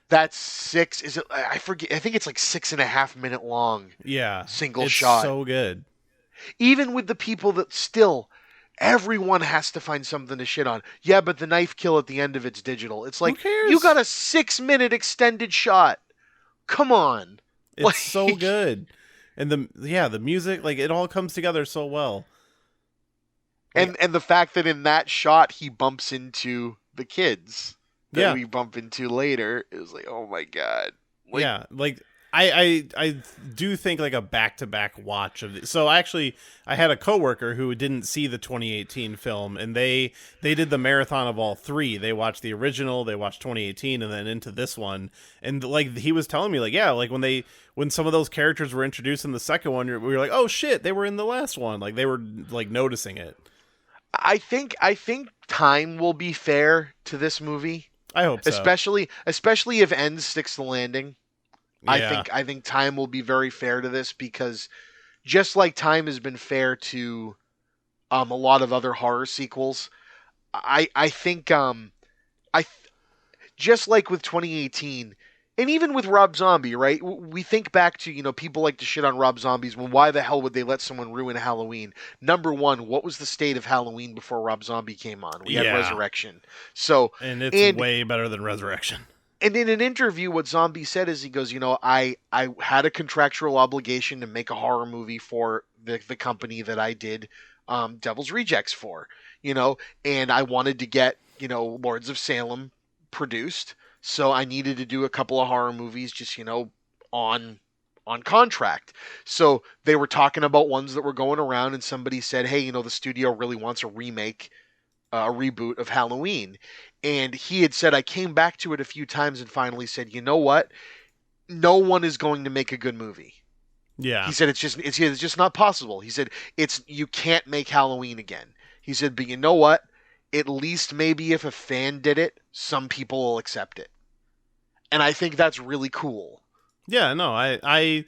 That's six. Is it? I forget. I think it's like 6.5 minute long. Yeah. Single it's shot. So good. Even with the people that still, everyone has to find something to shit on. Yeah, but the knife kill at the end of it's digital. It's like, who cares? You got a 6-minute extended shot. Come on. It's so good. And the music, like it all comes together so well. And the fact that in that shot he bumps into the kids that we bump into later is like, oh my god. Like, yeah, like I do think like a back-to-back watch of this. So actually, I had a coworker who didn't see the 2018 film, and they did the marathon of all three. They watched the original, they watched 2018, and then into this one. And like he was telling me, like like when some of those characters were introduced in the second one, we were like, oh shit, they were in the last one. Like they were like noticing it. I think time will be fair to this movie. I hope so. Especially if End sticks the landing. Yeah. I think time will be very fair to this because just like time has been fair to a lot of other horror sequels, I think just like with 2018 and even with Rob Zombie, right? We think back to, people like to shit on Rob Zombies. Well, why the hell would they let someone ruin Halloween? Number one, what was the state of Halloween before Rob Zombie came on? We had Resurrection. And it's way better than Resurrection. And in an interview, what Zombie said is he goes, I had a contractual obligation to make a horror movie for the company that I did Devil's Rejects for, and I wanted to get, Lords of Salem produced. So I needed to do a couple of horror movies just, on contract. So they were talking about ones that were going around and somebody said, hey, the studio really wants a remake, a reboot of Halloween. And he had said, I came back to it a few times and finally said, you know what? No one is going to make a good movie. Yeah. He said, it's just not possible. He said, you can't make Halloween again. He said, but you know what? At least maybe if a fan did it, some people will accept it. And I think that's really cool. Yeah, no, I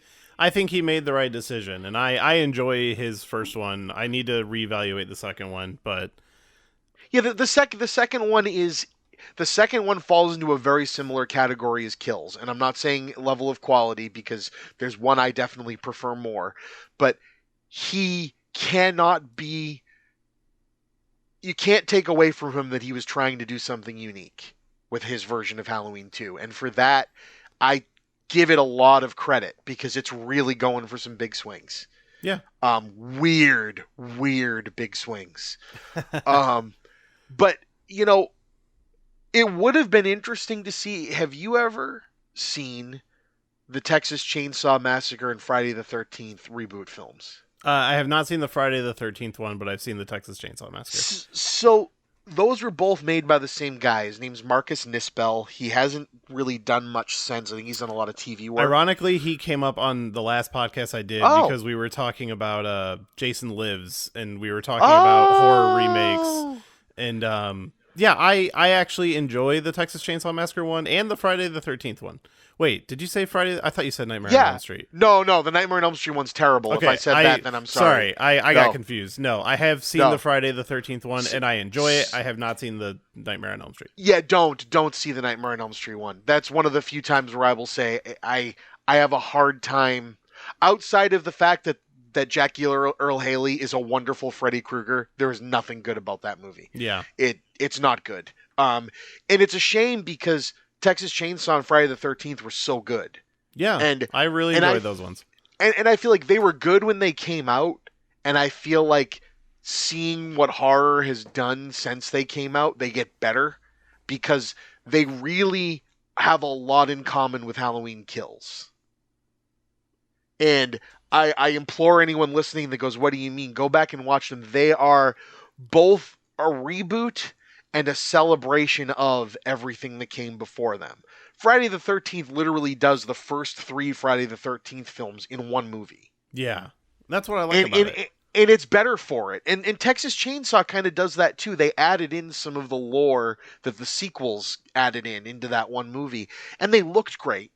think he made the right decision, and I enjoy his first one. I need to reevaluate the second one, but Yeah, the second one falls into a very similar category as Kills, and I'm not saying level of quality because there's one I definitely prefer more, but he cannot be you can't take away from him that he was trying to do something unique with his version of Halloween 2. And for that, I give it a lot of credit because it's really going for some big swings. yeah. Weird big swings. But, you know, it would have been interesting to see. Have you ever seen the Texas Chainsaw Massacre and Friday the 13th reboot films? I have not seen the Friday the 13th one, but I've seen the Texas Chainsaw Massacre. So those were both made by the same guy. His name's Marcus Nispel. He hasn't really done much since. I think he's done a lot of TV work. Ironically, he came up on the last podcast I did because we were talking about Jason Lives, and we were talking about horror remakes. And yeah, I actually enjoy the Texas Chainsaw Massacre one and the Friday the 13th one. Wait, did you say Friday? I thought you said Nightmare on Elm Street. No, the Nightmare on Elm Street one's terrible. Okay, if I said that, then I'm sorry. I got confused. No, I have seen the Friday the 13th one, and I enjoy it. I have not seen the Nightmare on Elm Street. Yeah, don't see the Nightmare on Elm Street one. That's one of the few times where I will say I have a hard time, outside of the fact that Jackie Earl Haley is a wonderful Freddy Krueger. There is nothing good about that movie. Yeah, it's not good. And it's a shame because Texas Chainsaw and Friday the 13th were so good. Yeah, and I really enjoyed those ones. And I feel like they were good when they came out, and I feel like seeing what horror has done since they came out, they get better because they really have a lot in common with Halloween Kills. And I implore anyone listening that goes, what do you mean? Go back and watch them. They are both a reboot and a celebration of everything that came before them. Friday the 13th literally does the first 3 Friday the 13th films in one movie. Yeah, that's what I like about it. And it's better for it. And Texas Chainsaw kind of does that too. They added in some of the lore that the sequels added into that one movie. And they looked great.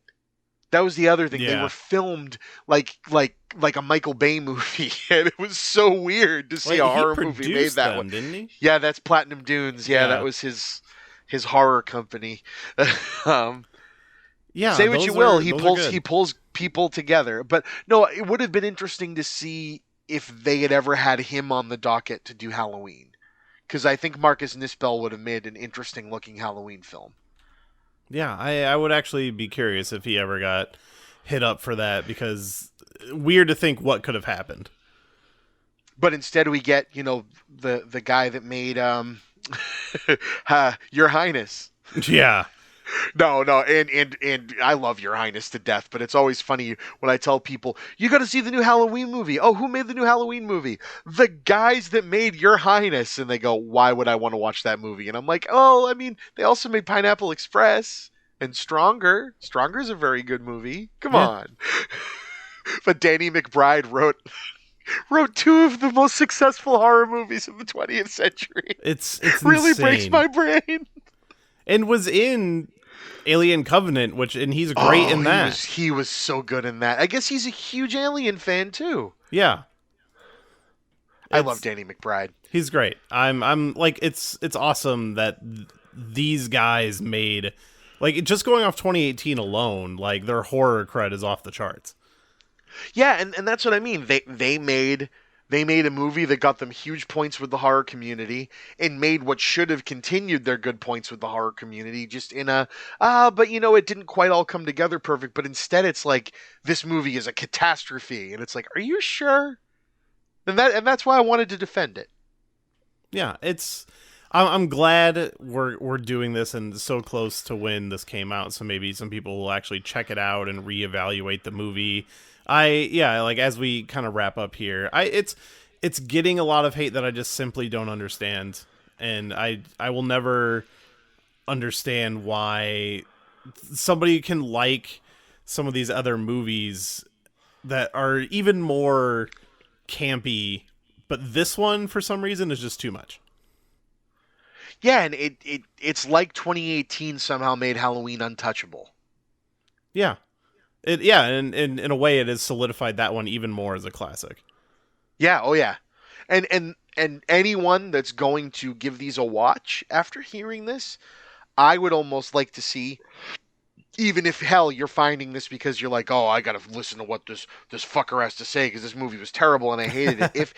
That was the other thing. Yeah. They were filmed like a Michael Bay movie, and it was so weird to see a horror movie made that way. Didn't he? Yeah, that's Platinum Dunes. Yeah, that was his horror company. Yeah, say what you will, he pulls people together. But no, it would have been interesting to see if they had ever had him on the docket to do Halloween, because I think Marcus Nispel would have made an interesting looking Halloween film. Yeah, I would actually be curious if he ever got hit up for that, because weird to think what could have happened. But instead we get, the guy that made Your Highness. Yeah. No, and I love Your Highness to death, but it's always funny when I tell people, you got to see the new Halloween movie. Oh, who made the new Halloween movie? The guys that made Your Highness. And they go, why would I want to watch that movie? And I'm like, oh, I mean, they also made Pineapple Express and Stronger. Stronger's a very good movie. Come on. But Danny McBride wrote 2 of the most successful horror movies of the 20th century. It's really insane. Breaks my brain. And was in Alien Covenant, and he's great in that. He was so good in that. I guess he's a huge Alien fan too. Yeah. I love Danny McBride. He's great. I'm like, it's awesome that these guys made, like, just going off 2018 alone, like, their horror cred is off the charts. Yeah, and that's what I mean. They made a movie that got them huge points with the horror community and made what should have continued their good points with the horror community just in but it didn't quite all come together perfect. But instead it's like, this movie is a catastrophe. And it's like, are you sure? And that's why I wanted to defend it. Yeah, I'm glad we're doing this and so close to when this came out. So maybe some people will actually check it out and reevaluate the movie. As we kind of wrap up here, it's getting a lot of hate that I just simply don't understand, and I will never understand why somebody can like some of these other movies that are even more campy, but this one for some reason is just too much. Yeah, and it's like 2018 somehow made Halloween untouchable. Yeah. And in a way, it has solidified that one even more as a classic. Yeah, oh yeah. And anyone that's going to give these a watch after hearing this, I would almost like to see, even if hell you're finding this because you're like, oh, I gotta listen to what this fucker has to say because this movie was terrible and I hated it.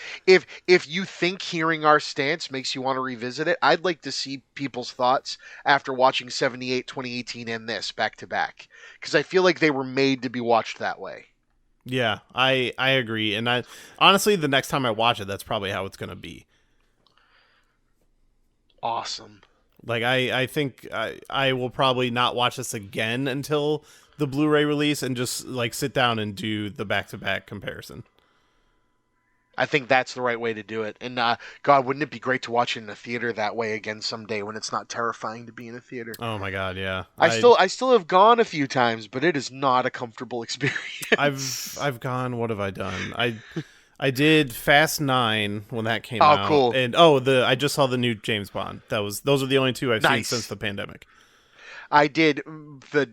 If you think hearing our stance makes you want to revisit it, I'd like to see people's thoughts after watching 78, 2018, and this back to back, because I feel like they were made to be watched that way. Yeah, I agree. And I honestly, the next time I watch it, that's probably how it's going to be. Awesome. Like, I think I will probably not watch this again until the Blu-ray release and just, like, sit down and do the back-to-back comparison. I think that's the right way to do it. And, God, wouldn't it be great to watch it in a theater that way again someday when it's not terrifying to be in a theater? Oh, my God, yeah. I still have gone a few times, but it is not a comfortable experience. I've gone, what have I done? I did Fast 9 when that came out. Oh, cool. And I just saw the new James Bond. Those are the only two I've seen since the pandemic. I did the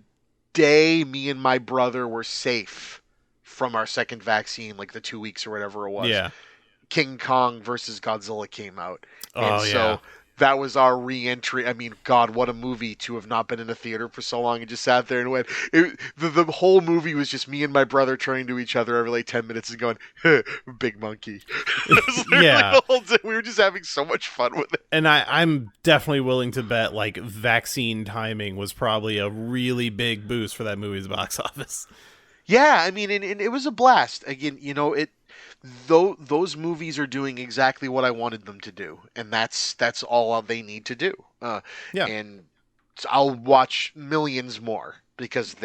day me and my brother were safe from our second vaccine, like the 2 weeks or whatever it was. Yeah. King Kong versus Godzilla came out. And so that was our re-entry. I mean, God, what a movie to have not been in a theater for so long and just sat there and went. The whole movie was just me and my brother turning to each other every like 10 minutes and going, big monkey. Yeah. We were just having so much fun with it. And I'm definitely willing to bet, like, vaccine timing was probably a really big boost for that movie's box office. Yeah, I mean, and it was a blast. Again, those movies are doing exactly what I wanted them to do, and that's all they need to do. And I'll watch millions more because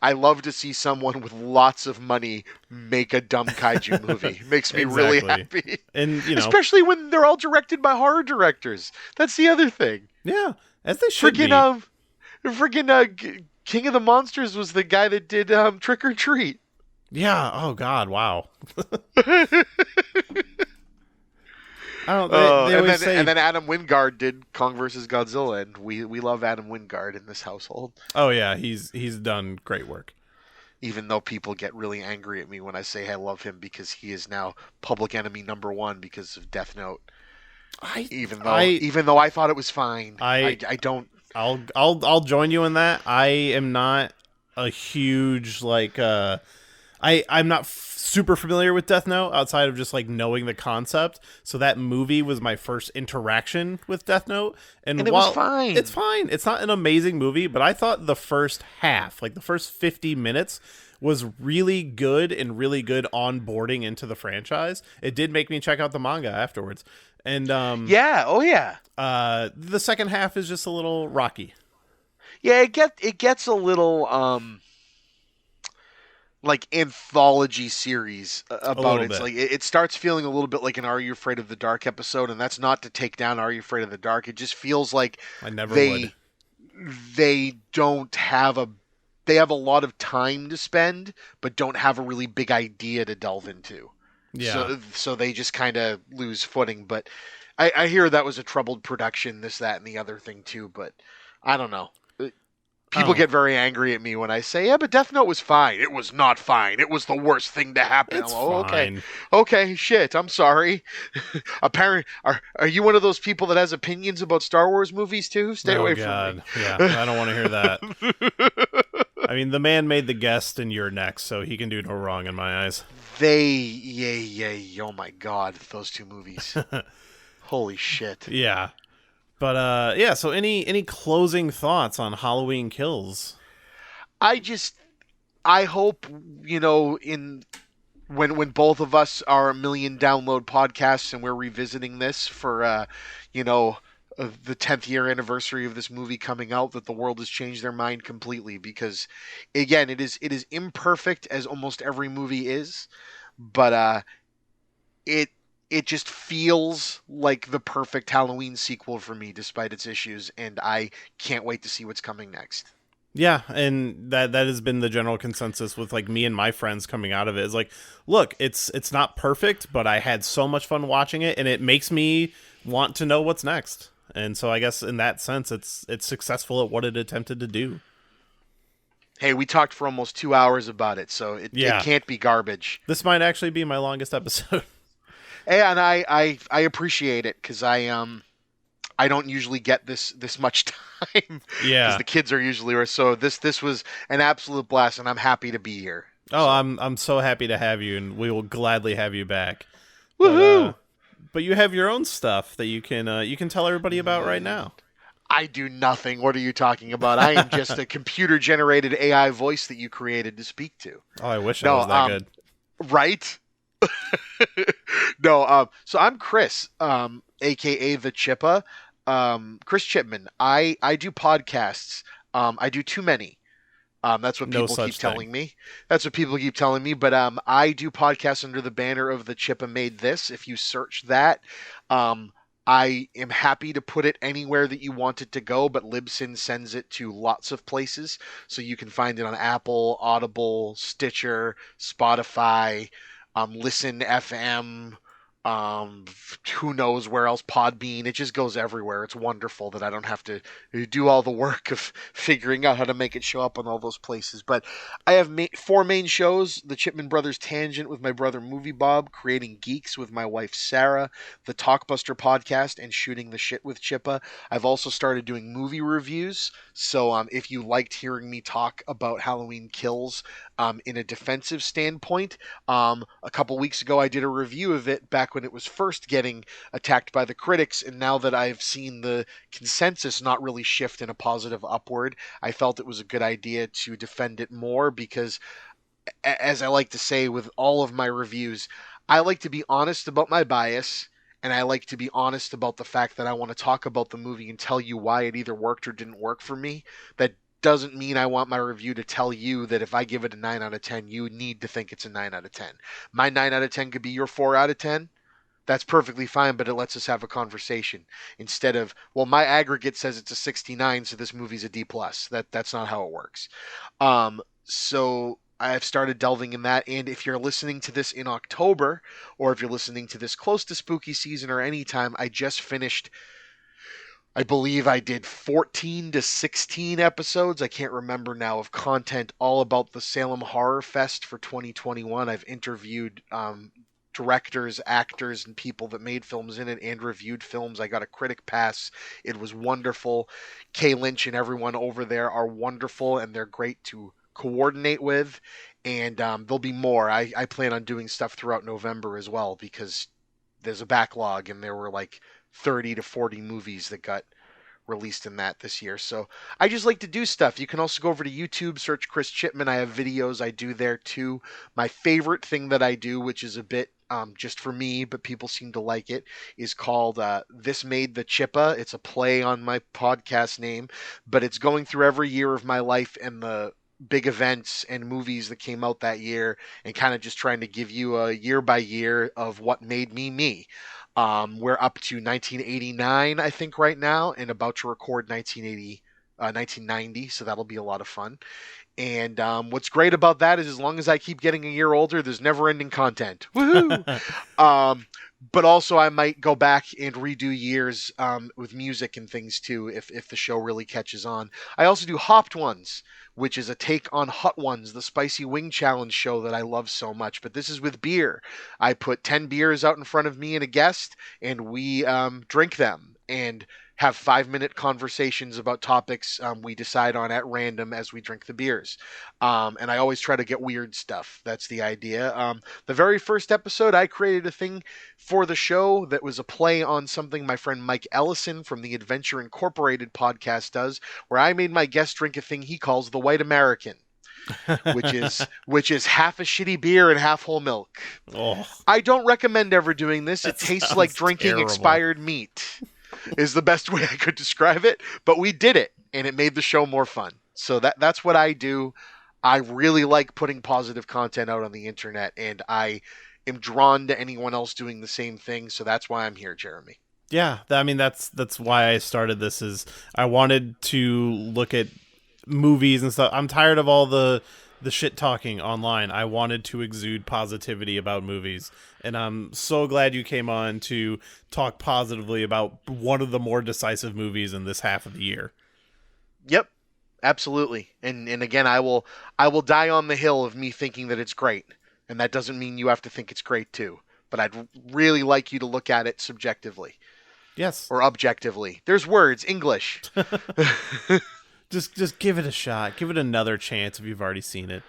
I love to see someone with lots of money make a dumb kaiju movie. It makes me really happy. And especially when they're all directed by horror directors. That's the other thing. Yeah, as they should be. Friggin' King of the Monsters was the guy that did Trick or Treat. Yeah. Oh God. Wow. I don't. They always say. And then Adam Wingard did Kong versus Godzilla, and we love Adam Wingard in this household. Oh yeah, he's done great work. Even though people get really angry at me when I say I love him because he is now public enemy #1 because of Death Note. Even though I thought it was fine, I don't. I'll join you in that. I am not a huge I'm not super familiar with Death Note outside of just like knowing the concept. So that movie was my first interaction with Death Note, and it was fine. It's fine. It's not an amazing movie, but I thought the first half, like the first 50 minutes, was really good and really good onboarding into the franchise. It did make me check out the manga afterwards. And the second half is just a little rocky. Yeah, it gets a little like anthology series about it. Like it starts feeling a little bit like an Are You Afraid of the Dark episode, and that's not to take down Are You Afraid of the Dark. It just feels like they don't have they have a lot of time to spend, but don't have a really big idea to delve into. Yeah. So they just kind of lose footing. But I hear that was a troubled production, this, that, and the other thing too. But I don't know. People get very angry at me when I say, yeah, but Death Note was fine. It was not fine. It was the worst thing to happen. It's fine. Okay, shit, I'm sorry. Apparently, are you one of those people that has opinions about Star Wars movies too? Stay away from me. Yeah, I don't want to hear that. I mean, the man made The Guest and You're Next, so he can do no wrong in my eyes. Oh my God, those two movies. Holy shit. Yeah. But, so any closing thoughts on Halloween Kills? I hope, when both of us are 1 million download podcasts and we're revisiting this for, the 10th year anniversary of this movie coming out, that the world has changed their mind completely, because again, it is imperfect as almost every movie is, but it just feels like the perfect Halloween sequel for me, despite its issues, and I can't wait to see what's coming next. Yeah, and that has been the general consensus with like me and my friends coming out of it. Is like, look, it's not perfect, but I had so much fun watching it, and it makes me want to know what's next. And so I guess in that sense, it's successful at what it attempted to do. Hey, we talked for almost 2 hours about it, so it Yeah. can't be garbage. This might actually be my longest episode. And I appreciate it because I don't usually get this much time because Yeah. the kids are usually so this was an absolute blast, and I'm happy to be here. Oh, So, I'm so happy to have you, and we will gladly have you back. But woohoo! but you have your own stuff that you can tell everybody about right now. I do nothing. What are you talking about? I am just a computer generated AI voice that you created to speak to. Oh, I wish I No, was that good. right? No, so I'm Chris, aka the Chippa, Chris Chipman. I do podcasts. I do too many. That's what No people keep such thing. telling me. That's what people keep telling me. But I do podcasts under the banner of the Chippa Made This. If you search that, um, I am happy to put it anywhere that you want it to go. But Libsyn sends it to lots of places, so you can find it on Apple, Audible, Stitcher, Spotify, Listen FM. Um, who knows where else? Podbean. It just goes everywhere. It's wonderful that I don't have to do all the work of figuring out how to make it show up on all those places. But I have four main shows: the Chipman Brothers Tangent with my brother Movie Bob, Creating Geeks with my wife Sarah, the Talkbuster podcast, and Shooting the Shit with Chippa. I've also started doing movie reviews. So if you liked hearing me talk about Halloween Kills in a defensive standpoint, a couple weeks ago I did a review of it back when it was first getting attacked by the critics, and now that I've seen the consensus not really shift in a positive upward, I felt it was a good idea to defend it more because, as I like to say with all of my reviews, I like to be honest about my bias, and I like to be honest about the fact that I want to talk about the movie and tell you why it either worked or didn't work for me. That doesn't mean I want my review to tell you that if I give it a 9 out of 10, you need to think it's a 9 out of 10. My 9 out of 10 could be your 4 out of 10. That's perfectly fine, but it lets us have a conversation instead of, well, my aggregate says it's a 69, so this movie's a D plus. That's not how it works. So I've started delving in that, and if you're listening to this in October, or if you're listening to this close to spooky season or anytime, I just finished. I believe I did 14 to 16 episodes. I can't remember now of content all about the Salem Horror Fest for 2021. I've interviewed directors, actors, and people that made films in it and reviewed films. I got a critic pass. It was wonderful. Kay Lynch and everyone over there are wonderful, and they're great to coordinate with. And there'll be more. I plan on doing stuff throughout November as well because there's a backlog, and there were like 30 to 40 movies that got released in that this year. So I just like to do stuff. You can also go over to YouTube, search Chris Chipman. I have videos I do there too. My favorite thing that I do, which is a bit just for me, but people seem to like it, is called This Made the Chippa. It's a play on my podcast name, but it's going through every year of my life and the big events and movies that came out that year and kind of just trying to give you a year by year of what made me me. We're up to 1989, I think, right now, and about to record 1990, so that'll be a lot of fun. And what's great about that is as long as I keep getting a year older, there's never-ending content. Woohoo! But also I might go back and redo years with music and things too if the show really catches on. I also do Hopped Ones, which is a take on Hot Ones, the Spicy Wing Challenge show that I love so much. But this is with beer. I put 10 beers out in front of me and a guest, and we drink them and have 5-minute conversations about topics we decide on at random as we drink the beers. And I always try to get weird stuff. That's the idea. The very first episode, I created a thing for the show that was a play on something my friend Mike Ellison from the Adventure Incorporated podcast does, where I made my guest drink a thing he calls the White American. which is half a shitty beer and half whole milk. Oh, I don't recommend ever doing this. It tastes like drinking terrible. expired meat. Is the best way I could describe it, but we did it and it made the show more fun. So that's what I do. I really like putting positive content out on the internet, and I am drawn to anyone else doing the same thing, so that's why I'm here, Jeremy. yeah. I mean, that's why I started this. Is I wanted to look at movies and stuff. I'm tired of all the shit talking online. I wanted to exude positivity about movies, and I'm so glad you came on to talk positively about one of the more decisive movies in this half of the year. Yep. Absolutely. And again, I will die on the hill of me thinking that it's great. And that doesn't mean you have to think it's great too. But I'd really like you to look at it subjectively Yes. or objectively. There's words, English. Just give it a shot. Give it another chance if you've already seen it.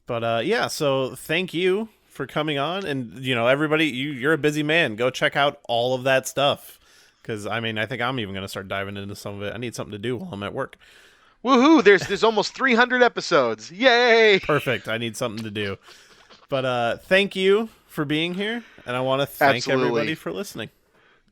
But yeah, so thank you for coming on, and everybody, you're a busy man. Go check out all of that stuff, because I think I'm even gonna start diving into some of it. I need something to do while I'm at work. Woohoo! There's almost 300 episodes. Yay! Perfect. I need something to do. But thank you for being here, and I want to thank Absolutely. everybody for listening.